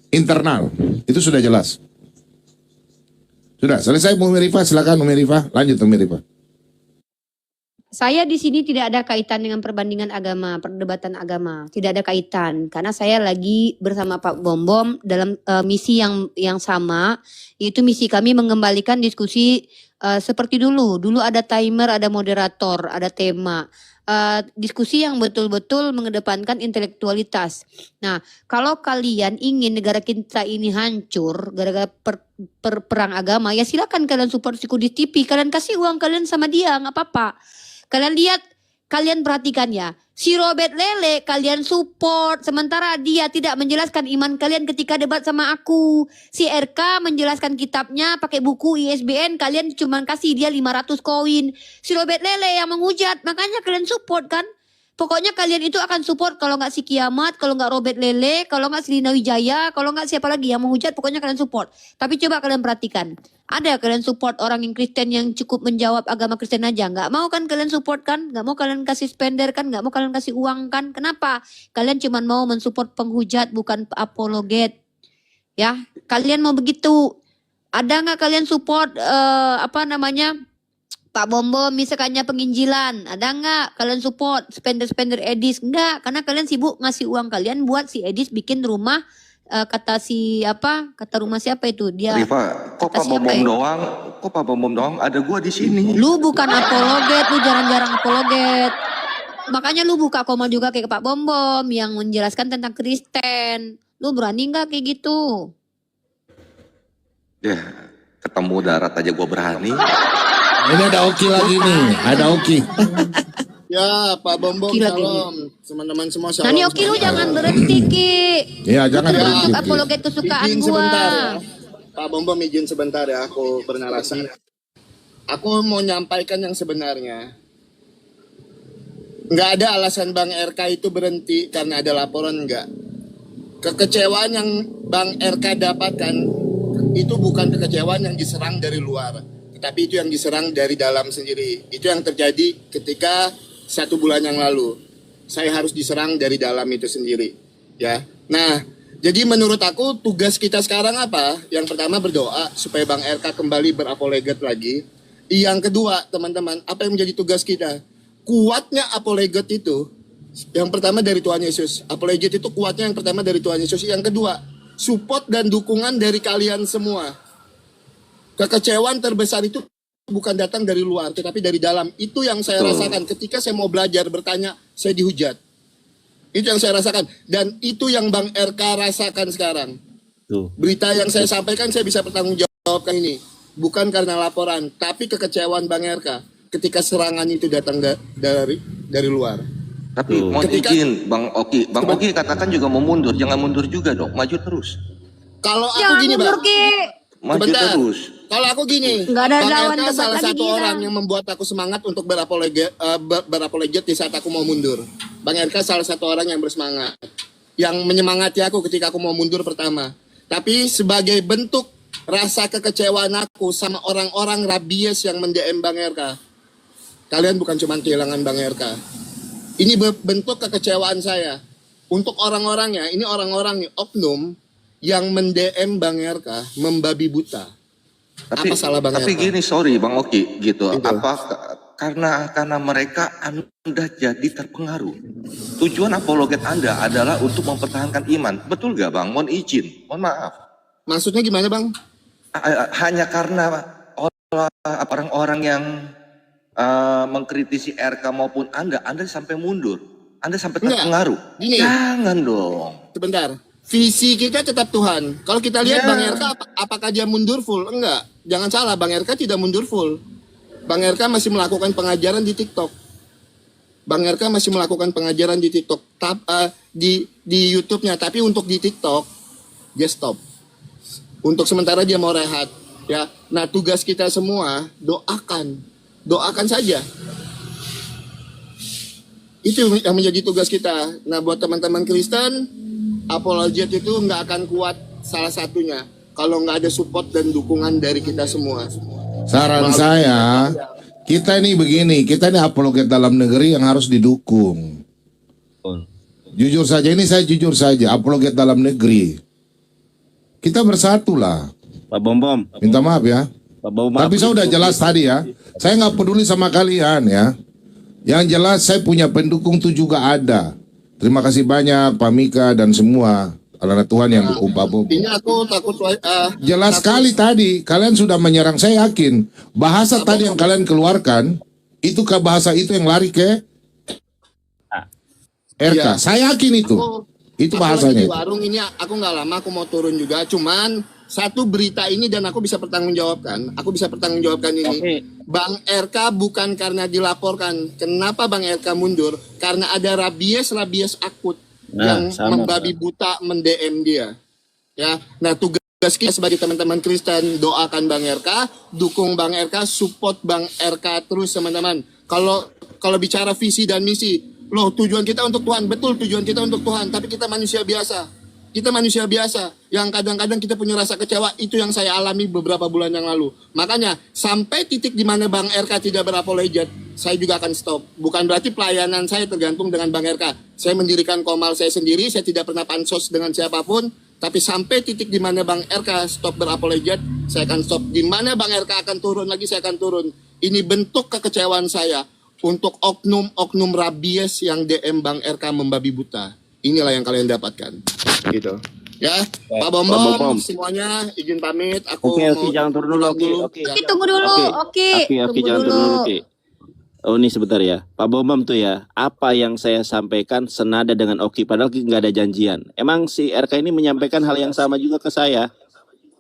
internal. Itu sudah jelas. Sudah selesai Umi Rifah, silakan Umi Rifah. Lanjut Umi Rifah. Saya di sini tidak ada kaitan dengan perbandingan agama, perdebatan agama. Tidak ada kaitan karena saya lagi bersama Pak Bom dalam misi yang sama, yaitu misi kami mengembalikan diskusi seperti dulu. Dulu ada timer, ada moderator, ada tema. Diskusi yang betul-betul mengedepankan intelektualitas. Nah, kalau kalian ingin negara kita ini hancur gara-gara perang agama, ya silakan kalian support si Kudis TV. Kalian kasih uang kalian sama dia, nggak apa-apa. Kalian lihat, kalian perhatikan ya. Si Robert Lele kalian support. Sementara dia tidak menjelaskan iman kalian ketika debat sama aku. Si RK menjelaskan kitabnya pakai buku ISBN. Kalian cuma kasih dia 500 koin. Si Robert Lele yang menghujat. Makanya kalian support kan. Pokoknya kalian itu akan support. Kalau nggak si Kiamat, kalau nggak Robert Lele, kalau nggak si Lina Wijaya, kalau nggak siapa lagi yang menghujat. Pokoknya kalian support. Tapi coba kalian perhatikan. Ada kalian support orang yang Kristen yang cukup menjawab agama Kristen aja? Nggak mau kan kalian support kan? Nggak mau kalian kasih spender kan? Nggak mau kalian kasih uang kan? Kenapa? Kalian cuma mau mensupport penghujat bukan apologet. Ya, kalian mau begitu. Ada nggak kalian support Pak Bom misalkannya penginjilan? Ada nggak kalian support spender Edis? Nggak, karena kalian sibuk ngasih uang kalian buat si Edis bikin rumah. Kata rumah siapa itu dia? Rifa, kok Pak Bom doang? Ada gua di sini. Lu bukan apologet, lu jarang-jarang apologet. Makanya lu buka komal juga kayak Pak Bom yang menjelaskan tentang Kristen. Lu berani nggak kayak gitu? Ya, ketemu darat aja gua berani. Ini ada Oki lagi nih, ada Oki. Ya, Pak Bom, salam. Teman-teman semua salam. Nani Oki lu jangan berhenti, Ki. Iya, jangan berhenti. Apologet kesukaan Izin gua. sebentar ya. Pak Bom izin sebentar ya, aku bernarasi. Aku mau nyampaikan yang sebenarnya. Nggak ada alasan Bang RK itu berhenti karena ada laporan, enggak. Kekecewaan yang Bang RK dapatkan itu bukan kekecewaan yang diserang dari luar, tetapi itu yang diserang dari dalam sendiri. Itu yang terjadi ketika 1 bulan yang lalu. Saya harus diserang dari dalam itu sendiri. Ya. Nah, jadi menurut aku tugas kita sekarang apa? Yang pertama berdoa supaya Bang RK kembali berapologet lagi. Yang kedua, teman-teman, apa yang menjadi tugas kita? Kuatnya apologet itu, yang pertama dari Tuhan Yesus. Apologet itu kuatnya yang pertama dari Tuhan Yesus. Yang kedua, support dan dukungan dari kalian semua. Kekecewaan terbesar itu bukan datang dari luar, tetapi dari dalam. Itu yang saya rasakan ketika saya mau belajar bertanya, saya dihujat. Itu yang saya rasakan. Dan itu yang Bang RK rasakan sekarang. Berita yang saya sampaikan, saya bisa bertanggungjawabkan ini. Bukan karena laporan, tapi kekecewaan Bang RK ketika serangan itu datang dari luar. Tapi mau izin Bang Oki. Bang Oki katakan juga mau mundur. Jangan mundur juga dong, maju terus. Kalau aku gini Bang. Maju terus. Kalau aku gini, Nggak ada Bang lawan RK debat salah lagi satu dia. orang yang membuat aku semangat untuk berapologet di saat aku mau mundur. Bang RK salah satu orang yang bersemangat, yang menyemangati aku ketika aku mau mundur pertama. Tapi sebagai bentuk rasa kekecewaan aku sama orang-orang rabies yang mendm Bang RK, kalian bukan cuma kehilangan Bang RK. Ini bentuk kekecewaan saya. Untuk orang-orangnya, ini orang-orang oknum yang mendm Bang RK membabi buta. Tapi, apa salah Bang tapi RK? gini, sorry Bang Oki, gitu. Gitu. Apa karena mereka Anda jadi terpengaruh. Tujuan apologet Anda adalah untuk mempertahankan iman. Betul gak Bang? Mohon izin, mohon maaf. Maksudnya gimana Bang? Hanya karena orang-orang yang mengkritisi RK maupun Anda sampai mundur. Anda sampai Enggak. terpengaruh. Gini. Jangan dong. Sebentar. Visi kita tetap Tuhan. Kalau kita lihat Ya. Bang RK, apakah dia mundur full? Enggak. Jangan salah, Bang RK tidak mundur full. Bang RK masih melakukan pengajaran di TikTok. Bang RK masih melakukan pengajaran di TikTok, di YouTube-nya. Tapi untuk di TikTok, dia stop. Untuk sementara dia mau rehat. Ya. Nah, tugas kita semua, doakan saja. Itu yang menjadi tugas kita. Nah, buat teman-teman Kristen, apologet itu nggak akan kuat salah satunya kalau nggak ada support dan dukungan dari kita semua. Saran saya, kita ini begini, kita ini apologet dalam negeri yang harus didukung. Jujur saja, ini saya jujur saja, apologet dalam negeri. Kita bersatu lah. Pak Bom. Minta maaf ya. Pak Bom. Tapi saya udah jelas tadi ya. Saya nggak peduli sama kalian ya. Yang jelas saya punya pendukung tuh juga ada. Terima kasih banyak Pak Mika dan semua anak Tuhan yang dukung Pak Bom. Ini aku takut Jelas sekali tadi kalian sudah menyerang, saya yakin bahasa tadi yang kalian keluarkan itu ke bahasa itu yang lari ke RK. Iya. Saya yakin itu aku bahasanya. lagi di warung ini aku nggak lama aku mau turun juga. Cuman satu berita ini dan aku bisa pertanggungjawabkan. Aku bisa pertanggungjawabkan ini. Bang RK bukan karena dilaporkan. Kenapa Bang RK mundur? Karena ada rabies akut yang membabi buta mendm dia. Ya. Nah, tugas kita sebagai teman-teman Kristen, doakan Bang RK, dukung Bang RK, support Bang RK terus teman-teman. Kalau bicara visi dan misi, loh tujuan kita untuk Tuhan, betul tujuan kita untuk Tuhan, tapi kita manusia biasa. Kita manusia biasa yang kadang-kadang kita punya rasa kecewa. Itu yang saya alami beberapa bulan yang lalu. Makanya sampai titik di mana Bang RK tidak berapologet, saya juga akan stop. Bukan berarti pelayanan saya tergantung dengan Bang RK. Saya mendirikan Komal saya sendiri, saya tidak pernah pansos dengan siapapun. Tapi sampai titik di mana Bang RK stop berapologet, saya akan stop. Di mana Bang RK akan turun lagi, saya akan turun. Ini bentuk kekecewaan saya untuk oknum rabies yang DM Bang RK membabi buta. Inilah yang kalian dapatkan. Gitu. Ya, Pak Bom, semuanya izin pamit. Aku Oke, jangan turun dulu. Oke. Tunggu dulu. Oke, Oke, jangan turun dulu. Oke. Oh, ini sebentar ya. Pak Bom tuh ya, apa yang saya sampaikan senada dengan Oki, padahal nggak ada janjian. Emang si RK ini menyampaikan hal yang sama juga ke saya.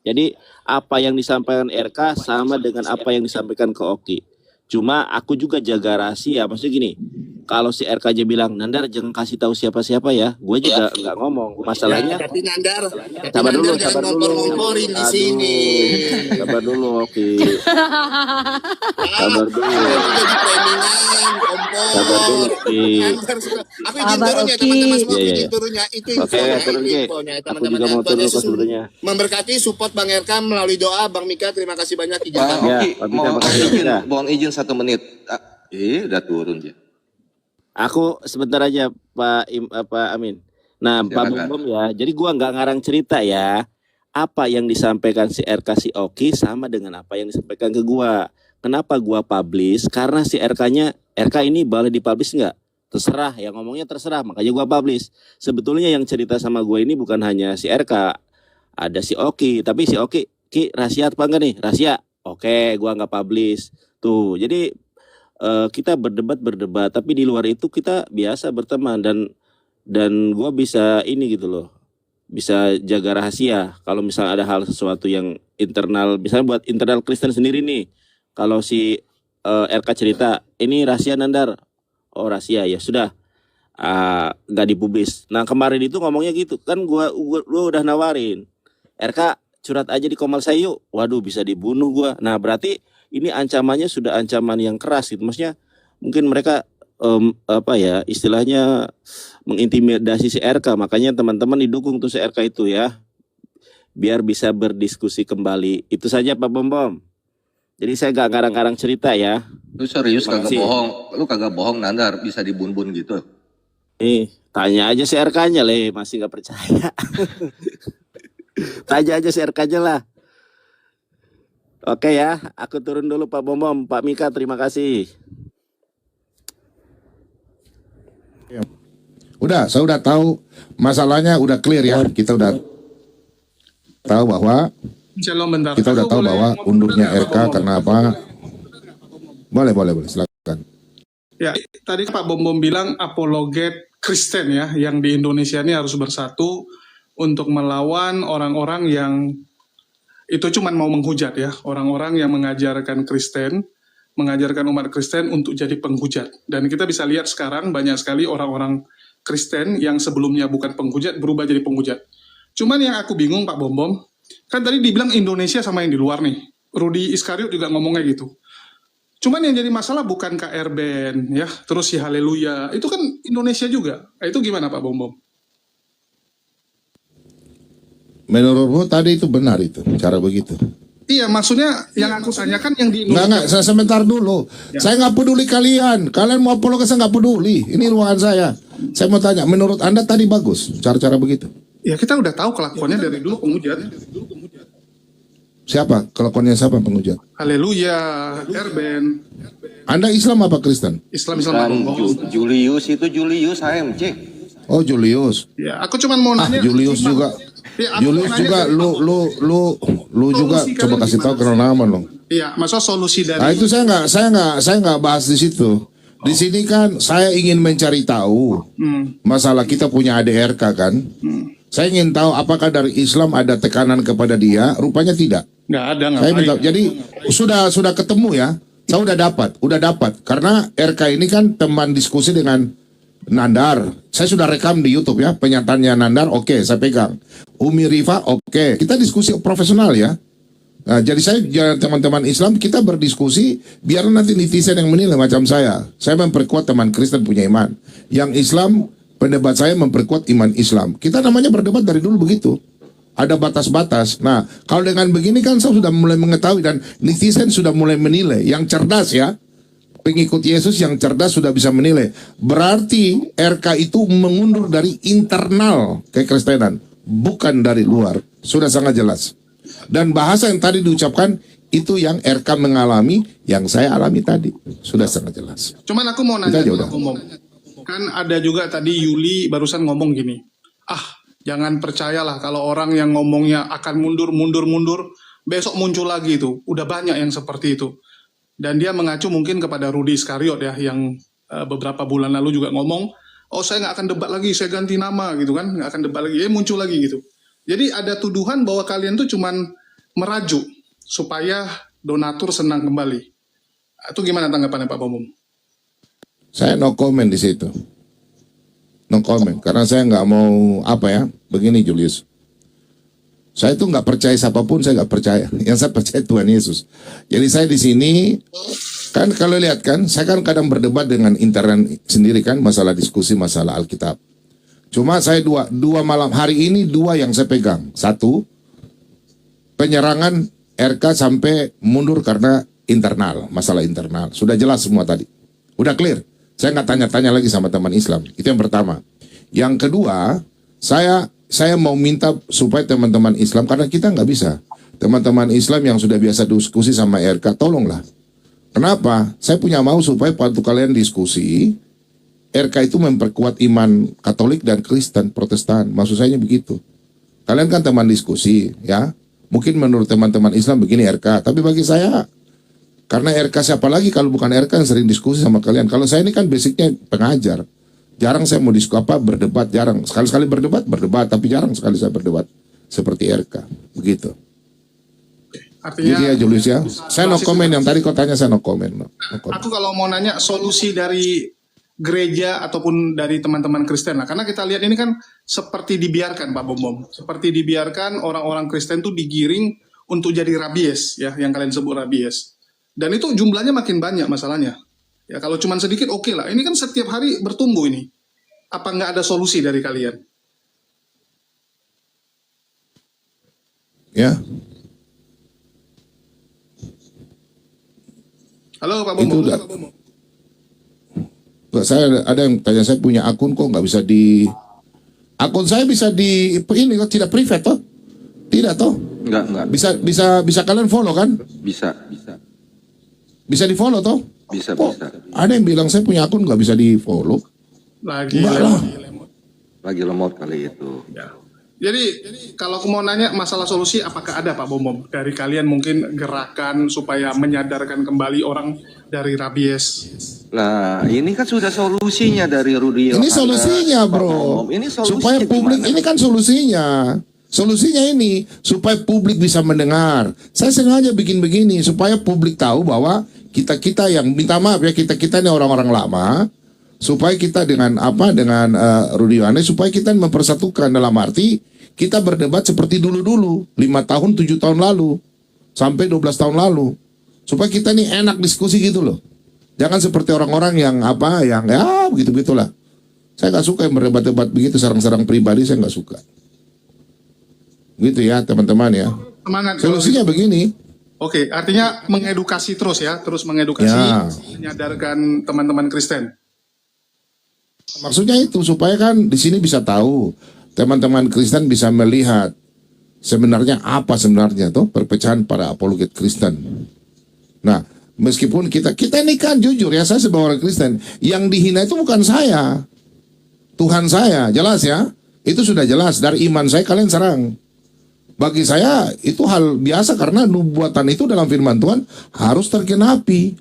Jadi, apa yang disampaikan RK sama dengan apa yang disampaikan ke Oki. Cuma aku juga jaga rahasia, maksudnya gini, kalau si RK aja bilang, Nandar jangan kasih tahu siapa-siapa ya, gue juga nggak ngomong. Masalahnya, tapi Nandar, sabar dulu. ngompor-ngomporin di sini. Sabar dulu, Oki. Sabar dulu. Jadi trainingan, kompor. Sabar dulu, Oki. Aku izin turun ya teman-teman semua, Iya. izin turunnya. Itu Oke, turun, Ki. infonya Aku teman-teman. juga mau Tuhan turun kok Yesus sebetulnya. memberkati, support Bang RK melalui doa. Bang Mika, terima kasih banyak. Izin Bang pamit. Ya, Oki, Pak Mika, mohon makasih, izin, Mika. mohon izin 1 menit. Udah turun dia. Aku sebentar aja Pak Amin. Nah, Pak Silakan. Bom ya. Jadi gua nggak ngarang cerita ya. Apa yang disampaikan si RK si Oki sama dengan apa yang disampaikan ke gua. Kenapa gua publish? Karena si RK ini boleh dipublish nggak? Terserah, yang ngomongnya terserah. Makanya gua publish. Sebetulnya yang cerita sama gua ini bukan hanya si RK, ada si Oki. Tapi si Oki, Ki rahasia apa enggak nih? Rahasia. Oke, gua nggak publish. Tuh, jadi kita berdebat, tapi di luar itu kita biasa berteman dan gue bisa ini gitu loh, bisa jaga rahasia. Kalau misalnya ada hal sesuatu yang internal, misalnya buat internal Kristen sendiri nih, kalau si RK cerita ini rahasia Nandar, oh rahasia ya sudah, nggak dipublis. Nah kemarin itu ngomongnya gitu kan, gue udah nawarin RK curhat aja di Komal saya yuk, waduh bisa dibunuh gue. Nah berarti ini ancamannya sudah ancaman yang keras gitu. Maksudnya mungkin mereka istilahnya mengintimidasi si RK. Makanya teman-teman didukung tuh si RK itu ya, biar bisa berdiskusi kembali. Itu saja Pak Bom. Jadi saya gak ngarang-ngarang cerita ya. Lu serius kagak Makasih. bohong? Lu kagak bohong Nandar, bisa dibun-bun gitu. Tanya aja si RK-nya le, masih gak percaya. Tanya aja si RK-nya lah. Oke ya, aku turun dulu Pak Bom. Pak Mika terima kasih. Udah, saya udah tahu masalahnya, udah clear ya. Kita udah tahu bahwa kita udah tahu bahwa undurnya RK karena apa. Boleh, silakan. Ya, tadi Pak Bom bilang apologet Kristen ya, yang di Indonesia ini harus bersatu untuk melawan orang-orang yang itu cuman mau menghujat ya, orang-orang yang mengajarkan umat Kristen untuk jadi penghujat. Dan kita bisa lihat sekarang banyak sekali orang-orang Kristen yang sebelumnya bukan penghujat berubah jadi penghujat. Cuman yang aku bingung Pak Bom, kan tadi dibilang Indonesia sama yang di luar nih. Rudy Iskariot juga ngomongnya gitu. Cuman yang jadi masalah bukan KR Band ya, terus si Haleluya, itu kan Indonesia juga. Itu gimana Pak Bom? Menurutmu tadi itu benar itu, cara begitu? Iya, maksudnya yang aku tanyakan yang di Indonesia. Enggak, saya sebentar dulu. Ya. Saya nggak peduli kalian. Kalian mau apologi, saya nggak peduli. Ini ruangan saya. Saya mau tanya, menurut Anda tadi bagus cara-cara begitu? Ya kita udah tahu kelakuannya dari dulu penghujat. Siapa? Kelakuannya siapa penghujat? Haleluya, Erben, Anda Islam apa Kristen? Islam Dan Pak Bom. Julius itu Julius AMC. Oh Julius. Ya, aku cuma mau nanya. Julius juga. Ya, aku Julius mau nanya juga. dari- Lu juga Solusi coba kalian kasih tahu gimana? karena nama lo. Iya, maksudnya solusi dari. Nah itu saya nggak bahas di situ. Di sini kan saya ingin mencari tahu masalah kita punya ADRK kan. Saya ingin tahu apakah dari Islam ada tekanan kepada dia. Rupanya tidak. Nggak ada, Saya minta, ngapain? jadi sudah ketemu ya. Saya udah dapat. Karena RK ini kan teman diskusi dengan Nandar. Saya sudah rekam di YouTube ya. Pernyataannya Nandar, oke, saya pegang. Umi Rifa, oke. Kita diskusi profesional ya. Nah, jadi saya teman-teman Islam kita berdiskusi biar nanti netizen yang menilai macam saya. Saya memperkuat teman Kristen punya iman. Yang Islam pendebat saya memperkuat iman Islam. Kita namanya berdebat dari dulu begitu. Ada batas-batas. Nah, kalau dengan begini kan saya sudah mulai mengetahui dan netizen sudah mulai menilai. Yang cerdas ya, pengikut Yesus yang cerdas sudah bisa menilai. Berarti RK itu mengundur dari internal kekristenan, bukan dari luar. Sudah sangat jelas. Dan bahasa yang tadi diucapkan itu yang RK mengalami, yang saya alami tadi. Sudah sangat jelas. Cuman aku mau Kita nanya aja Pak udah. Bom. Kan ada juga tadi Yuli barusan ngomong gini. Jangan percayalah kalau orang yang ngomongnya akan mundur, besok muncul lagi itu. Udah banyak yang seperti itu. Dan dia mengacu mungkin kepada Rudy Iskariot ya, yang beberapa bulan lalu juga ngomong, oh saya nggak akan debat lagi, saya ganti nama gitu kan, nggak akan debat lagi, muncul lagi gitu. Jadi ada tuduhan bahwa kalian tuh cuman merajuk supaya donatur senang kembali. Itu gimana tanggapannya Pak Bom? Saya no comment di situ. No comment. Karena saya nggak mau begini Julius. Saya tuh nggak percaya siapapun, saya nggak percaya. Yang saya percaya Tuhan Yesus. Jadi saya di sini kan kalau lihat kan, saya kan kadang berdebat dengan intern sendiri kan masalah diskusi masalah Alkitab. Cuma saya dua malam hari ini dua yang saya pegang. Satu, penyerangan RK sampai mundur karena internal, masalah internal. Sudah jelas semua tadi. Udah clear. Saya nggak tanya-tanya lagi sama teman Islam. Itu yang pertama. Yang kedua, saya mau minta supaya teman-teman Islam, karena kita nggak bisa. Teman-teman Islam yang sudah biasa diskusi sama RK, tolonglah. Kenapa? Saya punya mau supaya waktu kalian diskusi, RK itu memperkuat iman Katolik dan Kristen, Protestan. Maksud saya begitu. Kalian kan teman diskusi, ya. Mungkin menurut teman-teman Islam begini RK, tapi bagi saya, karena RK siapa lagi kalau bukan RK yang sering diskusi sama kalian. Kalau saya ini kan basicnya pengajar. Jarang saya mau berdebat, jarang. Sekali-sekali berdebat, tapi jarang sekali saya berdebat. Seperti RK, begitu. Artinya, jadi ya Julius ya, saya no comment yang tadi kau tanya saya no comment. No comment. aku kalau mau nanya solusi dari gereja ataupun dari teman-teman Kristen, karena kita lihat ini kan seperti dibiarkan Pak Bom, seperti dibiarkan orang-orang Kristen tuh digiring untuk jadi rabies ya, yang kalian sebut rabies. Dan itu jumlahnya makin banyak masalahnya. Ya kalau cuma sedikit oke lah. Ini kan setiap hari bertumbuh ini. Apa nggak ada solusi dari kalian? Ya. Halo Pak Itu Bomo. udah. Saya ada yang tanya, saya punya akun kok nggak bisa di. Akun saya bisa di ini kok tidak private toh? Tidak toh? Enggak. Bisa kalian follow kan? Bisa. Bisa di follow toh? Bisa. Ada yang bilang saya punya akun nggak bisa di follow. Lagi Enggak lah. Lagi lemot kali itu. Ya. Jadi kalau aku mau nanya masalah solusi, apakah ada Pak Bomo dari kalian mungkin gerakan supaya menyadarkan kembali orang dari rabies. Nah, ini kan sudah solusinya dari Rudi. Ini solusinya, bro. Ini solusinya Supaya publik, gimana? ini kan solusinya. Solusinya ini supaya publik bisa mendengar. Saya sengaja bikin begini supaya publik tahu bahwa kita yang minta maaf ya, kita ini orang-orang lama, supaya kita dengan Rudi Yohanes supaya kita mempersatukan, dalam arti kita berdebat seperti dulu-dulu 5 tahun 7 tahun lalu sampai 12 tahun lalu, supaya kita nih enak diskusi gitu loh. Jangan seperti orang-orang yang ya begitu-begitulah. Saya nggak suka yang berdebat-debat begitu, serang-serang pribadi, saya nggak suka. Gitu ya teman-teman ya. Semangat. Solusinya begini. Oke, artinya mengedukasi terus ya, terus mengedukasi, Ya. menyadarkan teman-teman Kristen. Maksudnya itu supaya kan di sini bisa tahu, teman-teman Kristen bisa melihat sebenarnya apa sebenarnya tuh perpecahan para apologet Kristen. Nah, meskipun kita ini kan jujur ya, saya sebagai orang Kristen, yang dihina itu bukan saya, Tuhan saya, jelas ya. Itu sudah jelas dari iman saya kalian serang. Bagi saya itu hal biasa karena nubuatan itu dalam firman Tuhan harus tergenapi.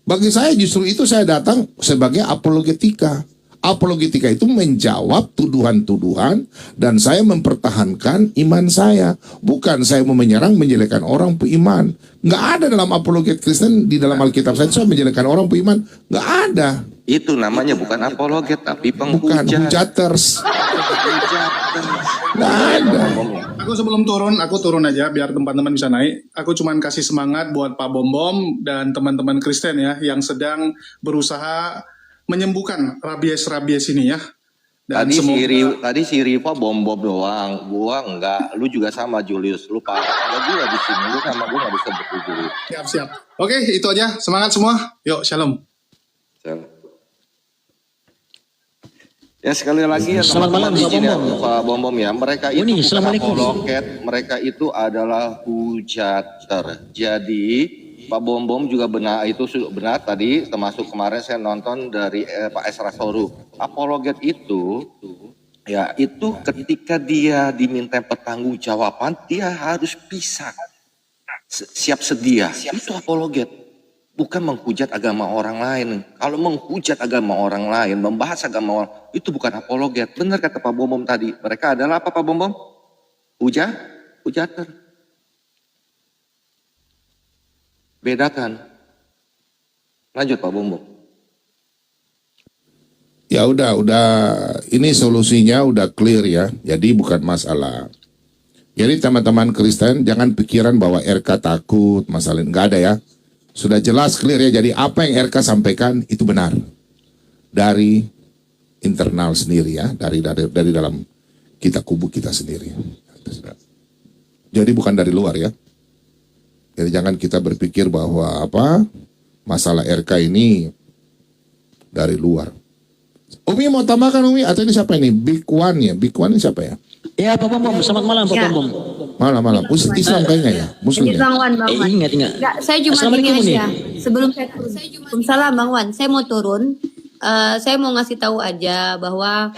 Bagi saya justru itu saya datang sebagai apologetika. Apologetika itu menjawab tuduhan-tuduhan dan saya mempertahankan iman saya. Bukan saya mau menyerang, menjelekkan orang beriman. Nggak ada dalam apologet Kristen di dalam Alkitab saya menjelekkan orang beriman. Nggak ada. Itu namanya bukan apologet tapi Bukan penghujat. hujaters. Nggak ada. Aku sebelum turun, aku turun aja biar teman-teman bisa naik. Aku cuman kasih semangat buat Pak Bom dan teman-teman Kristen ya yang sedang berusaha menyembuhkan rabies-rabies ini ya. Dan Tadi si Riva bom doang, gua enggak. Lu juga sama Julius, lu Pak. Ada gua di sini, lu sama gua nggak disebut lu Julius. Siap. Oke, itu aja. Semangat semua. Yuk, shalom. Ya sekali lagi ya teman-teman izin ya Pak Bom ya, mereka itu bukan apologet, mereka itu adalah hujater. Jadi Pak Bom juga benar, itu benar tadi, termasuk kemarin saya nonton dari Pak Esra Soru. Apologet itu ya itu ketika dia diminta pertanggungjawaban dia harus bisa siap sedia. Itu apologet. Bukan menghujat agama orang lain. Kalau menghujat agama orang lain, membahas agama orang, itu bukan apologet. Benar kata Pak Bom tadi. Mereka adalah apa Pak Bom? Hujater. Bedakan. Lanjut Pak Bom. Ya udah ini solusinya udah clear ya. Jadi bukan masalah. Jadi teman-teman Kristen jangan pikiran bahwa RK takut masalah, nggak ada ya. Sudah jelas clear ya, jadi apa yang RK sampaikan itu benar. Dari internal sendiri ya, dari dalam kubu kita sendiri. Jadi bukan dari luar ya. Jadi jangan kita berpikir bahwa masalah RK ini dari luar. Umi mau tambahkan Umi, atau ini siapa ini? Big One ya, Big One ini siapa ya? Ya Pak Bom, selamat malam Pak Bom. Malam. Islam kayaknya ya, Muslim ya. Bang Wan. Ingat. Enggak, saya cuma gini aja. Sebelum saya turun. Waalaikumsalam Bang Wan. Saya mau turun. Saya mau ngasih tahu aja bahwa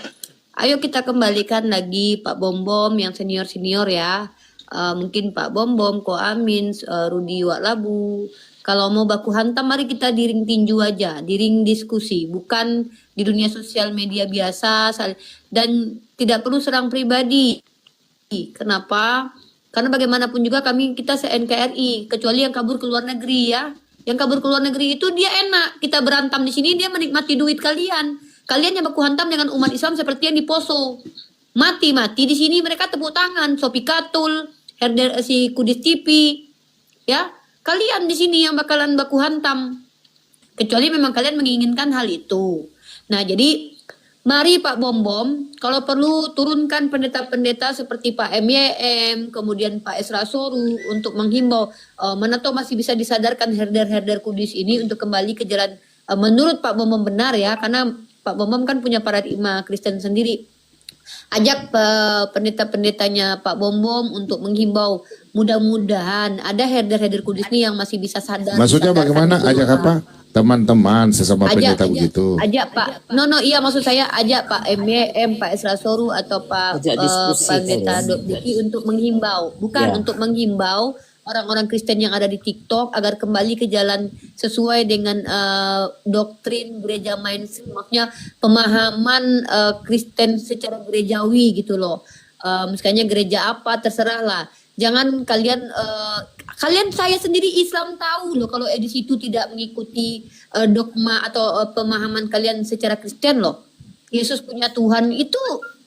ayo kita kembalikan lagi Pak Bom yang senior ya. Mungkin Pak Bom, Ko Amin, Rudi Waklabu. Kalau mau baku hantam, mari kita di ring tinju aja, di ring diskusi, bukan di dunia sosial media biasa. Dan tidak perlu serang pribadi. Kenapa? Karena bagaimanapun juga kita se-NKRI, kecuali yang kabur ke luar negeri ya. Yang kabur ke luar negeri itu dia enak. Kita berantam di sini, dia menikmati duit kalian. Kalian yang baku hantam dengan umat Islam seperti yang di Poso. Mati di sini mereka tepuk tangan. Sopi Katul, Herder si Kudis TV, ya. Kalian di sini yang bakalan baku hantam. Kecuali memang kalian menginginkan hal itu. Nah, jadi mari Pak Bom, kalau perlu turunkan pendeta-pendeta seperti Pak MYM, kemudian Pak Esra Soru untuk menghimbau mana tahu masih bisa disadarkan herder-herder Kudus ini untuk kembali ke jalan menurut Pak Bom benar ya, karena Pak Bom kan punya paradigma Kristen sendiri. Ajak pendeta-pendetanya Pak Bom untuk menghimbau, mudah-mudahan ada herder-herder Kudus ini yang masih bisa sadar. Maksudnya bagaimana? Ajak apa? Teman-teman sesama pendeta begitu. Ajak Pak. Iya maksud saya ajak Pak MYM, Pak Esra Soru atau Pak pendeta Diki untuk menghimbau, bukan untuk menghimbau orang-orang Kristen yang ada di TikTok agar kembali ke jalan sesuai dengan doktrin gereja mainstream, maksudnya pemahaman Kristen secara gerejawi gitu loh. Misalnya gereja apa terserah lah. Jangan kalian saya sendiri Islam tahu loh kalau di situ tidak mengikuti dogma atau pemahaman kalian secara Kristen loh. Yesus punya Tuhan itu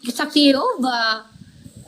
saksi Yehova.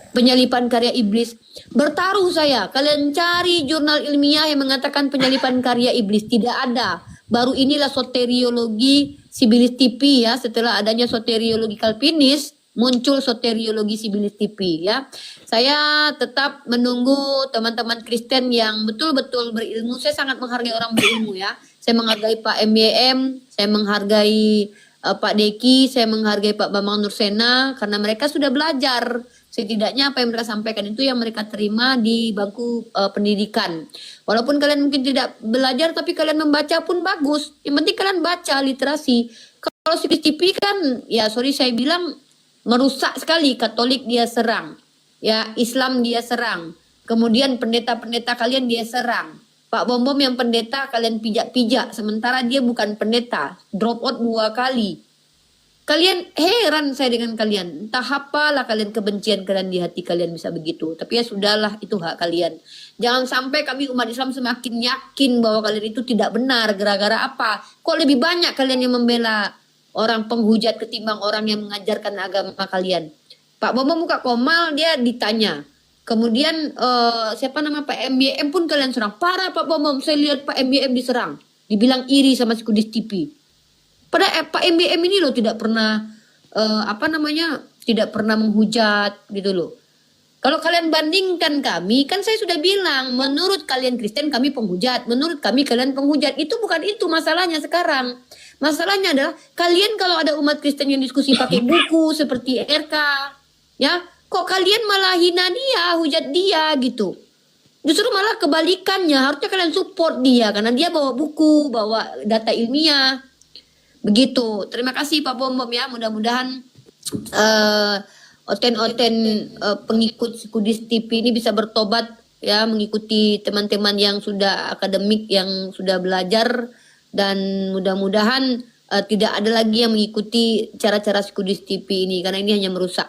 Penyalipan karya iblis. Bertaruh saya. Kalian cari jurnal ilmiah yang mengatakan penyalipan karya iblis. Tidak ada. Baru inilah soteriologi Sibilis TV ya. Setelah adanya soteriologi Calvinis, muncul soteriologi Sibilis TV ya. Saya tetap menunggu teman-teman Kristen yang betul-betul berilmu. Saya sangat menghargai orang berilmu ya. Saya menghargai Pak MYM, saya menghargai Pak Deki, saya menghargai Pak Bambang Nursena karena mereka sudah belajar. Setidaknya apa yang mereka sampaikan itu yang mereka terima di bangku pendidikan. Walaupun kalian mungkin tidak belajar tapi kalian membaca pun bagus. Yang penting kalian baca literasi. Kalau Sibilis TV kan ya sorry saya bilang merusak sekali. Katolik dia serang. Ya, Islam dia serang. Kemudian pendeta-pendeta kalian dia serang. Pak Bom yang pendeta kalian pijak-pijak. Sementara dia bukan pendeta. Drop out 2 kali. Kalian heran saya dengan kalian. Entah apalah kalian kebencian kalian di hati kalian bisa begitu. Tapi ya sudahlah itu hak kalian. Jangan sampai kami umat Islam semakin yakin bahwa kalian itu tidak benar. Gara-gara apa? Kok lebih banyak kalian yang membela orang penghujat ketimbang orang yang mengajarkan agama kalian. Pak Bambang buka komal dia ditanya. Kemudian siapa nama Pak MYM pun kalian serang. Parah Pak Bambang, saya lihat Pak MYM diserang. Dibilang iri sama Sikudis TV. Padahal Pak MYM ini loh tidak pernah tidak pernah menghujat gitu loh. Kalau kalian bandingkan kami, kan saya sudah bilang, menurut kalian Kristen kami penghujat, menurut kami kalian penghujat. Itu bukan itu masalahnya sekarang. Masalahnya adalah kalian kalau ada umat Kristen yang diskusi pakai buku seperti RK, ya, kok kalian malah hina dia, hujat dia gitu. Justru malah kebalikannya, harusnya kalian support dia karena dia bawa buku, bawa data ilmiah. Begitu. Terima kasih Pak Bom ya, mudah-mudahan oten-oten pengikut Sikudis TV ini bisa bertobat ya, mengikuti teman-teman yang sudah akademik, yang sudah belajar. Dan mudah-mudahan tidak ada lagi yang mengikuti cara-cara Sikudis TV ini karena ini hanya merusak.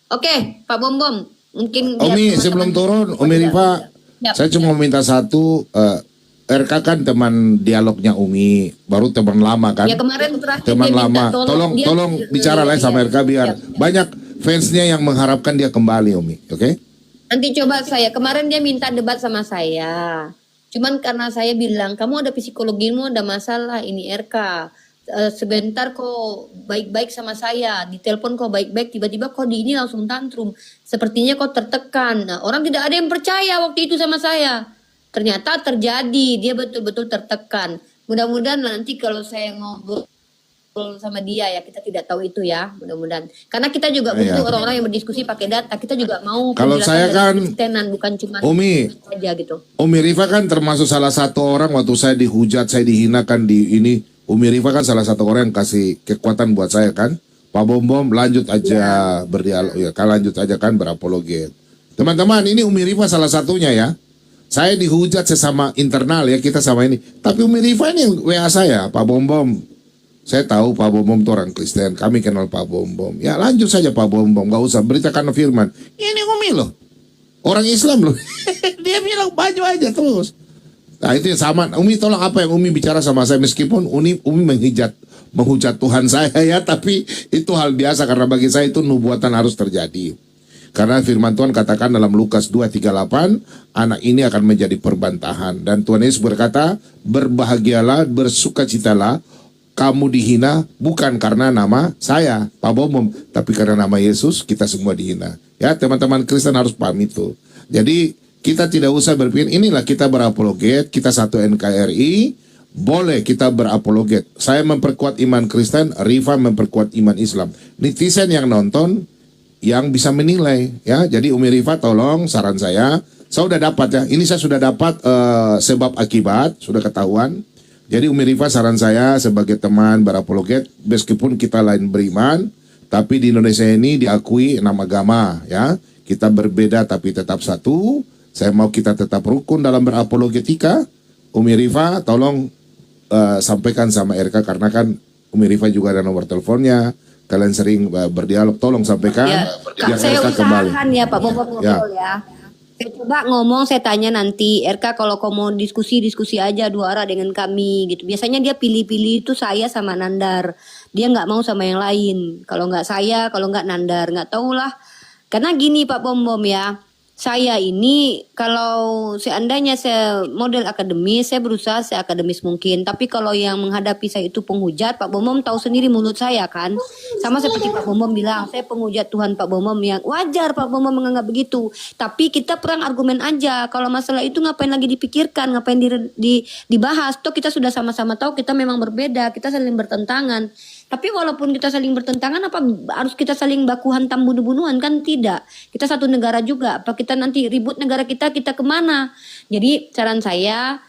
Oke, Pak Bom mungkin Umi sebelum turun, Umi Rifa, saya cuma minta satu. RK kan teman dialognya Umi, baru teman lama kan? Ya kemarin terakhir teman dia minta lama. Tolong bicara lah sama RK biar banyak fansnya yang mengharapkan dia kembali Umi, oke? Nanti coba saya. Kemarin dia minta debat sama saya. Cuman karena saya bilang, kamu ada psikologimu, ada masalah, ini RK. Sebentar kok baik-baik sama saya, ditelepon kok baik-baik, tiba-tiba kok di ini langsung tantrum. Sepertinya kok tertekan. Nah, orang tidak ada yang percaya waktu itu sama saya. Ternyata terjadi, dia betul-betul tertekan. Mudah-mudahan nanti kalau saya ngobrol sama dia ya, kita tidak tahu itu ya, mudah-mudahan. Karena kita juga butuh orang-orang yang berdiskusi pakai data. Kita juga mau kalau saya kan Kristenan, bukan cuma Umi saja gitu. Umi Rifa kan termasuk salah satu orang waktu saya dihujat, saya dihinakan di ini. Umi Rifa kan salah satu orang yang kasih kekuatan buat saya kan. Pak Bom lanjut aja berdialog ya, kan lanjut aja kan berapologet. Teman-teman, ini Umi Rifa salah satunya ya. Saya dihujat sesama internal ya, kita sama ini. Tapi Umi Rifa ini WA saya, Pak Bom. Saya tahu Pak Bom itu orang Kristen, kami kenal Pak Bom. Ya lanjut saja Pak Bom, gak usah beritakan firman. Ini Umi loh, orang Islam loh. Dia bilang baju aja terus. Nah itu yang sama, Umi tolong apa yang Umi bicara sama saya, meskipun Umi menghujat Tuhan saya ya, tapi itu hal biasa karena bagi saya itu nubuatan harus terjadi. Karena firman Tuhan katakan dalam Lukas 2:38, anak ini akan menjadi perbantahan. Dan Tuhan Yesus berkata, berbahagialah, bersukacitalah, kamu dihina bukan karena nama saya, Pak Bom, tapi karena nama Yesus kita semua dihina. Ya teman-teman Kristen harus paham itu. Jadi kita tidak usah berpikir, inilah kita berapologet, kita satu NKRI, boleh kita berapologet. Saya memperkuat iman Kristen, Rifa memperkuat iman Islam. Netizen yang nonton, yang bisa menilai ya. Jadi Umi Rifa tolong saran saya sudah dapat ya. Ini saya sudah dapat sebab akibat sudah ketahuan. Jadi Umi Rifa saran saya sebagai teman berapologet, meskipun kita lain beriman, tapi di Indonesia ini diakui 6 agama ya. Kita berbeda tapi tetap satu. Saya mau kita tetap rukun dalam berapologetika. Umi Rifa tolong sampaikan sama RK, karena kan Umi Rifa juga ada nomor teleponnya. Kalian sering berdialog, tolong sampaikan Ya, biar saya RK kembali. usahakan ya Pak Bobo ngobrol ya. Saya coba ngomong, saya tanya nanti RK kalau kau mau diskusi aja dua arah dengan kami gitu. Biasanya dia pilih-pilih itu saya sama Nandar. Dia nggak mau sama yang lain. Kalau nggak saya, kalau nggak Nandar, nggak tahulah. Karena gini Pak Bom ya. Saya ini kalau seandainya saya model akademis, saya berusaha seakademis mungkin. Tapi kalau yang menghadapi saya itu penghujat, Pak Bom tahu sendiri mulut saya kan. Sama seperti Pak Bom bilang, saya penghujat Tuhan Pak Bom yang wajar Pak Bom menganggap begitu. Tapi kita perang argumen aja. Kalau masalah itu ngapain lagi dipikirkan, ngapain dibahas. Toh kita sudah sama-sama tahu kita memang berbeda, kita saling bertentangan. Tapi walaupun kita saling bertentangan, apa harus kita saling baku hantam bunuh-bunuhan? Kan tidak. Kita satu negara juga. Apa kita nanti ribut negara kita kemana? Jadi saran saya,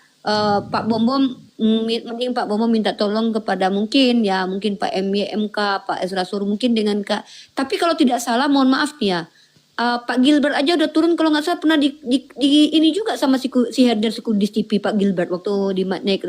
Pak Bom, mending Pak Bom minta tolong kepada mungkin Pak MK, Pak Ezra Sur mungkin dengan Kak. Tapi kalau tidak salah, mohon maaf nih ya, Pak Gilbert aja udah turun kalau nggak salah pernah di ini juga sama si Herder Sekudis TV Pak Gilbert waktu di naik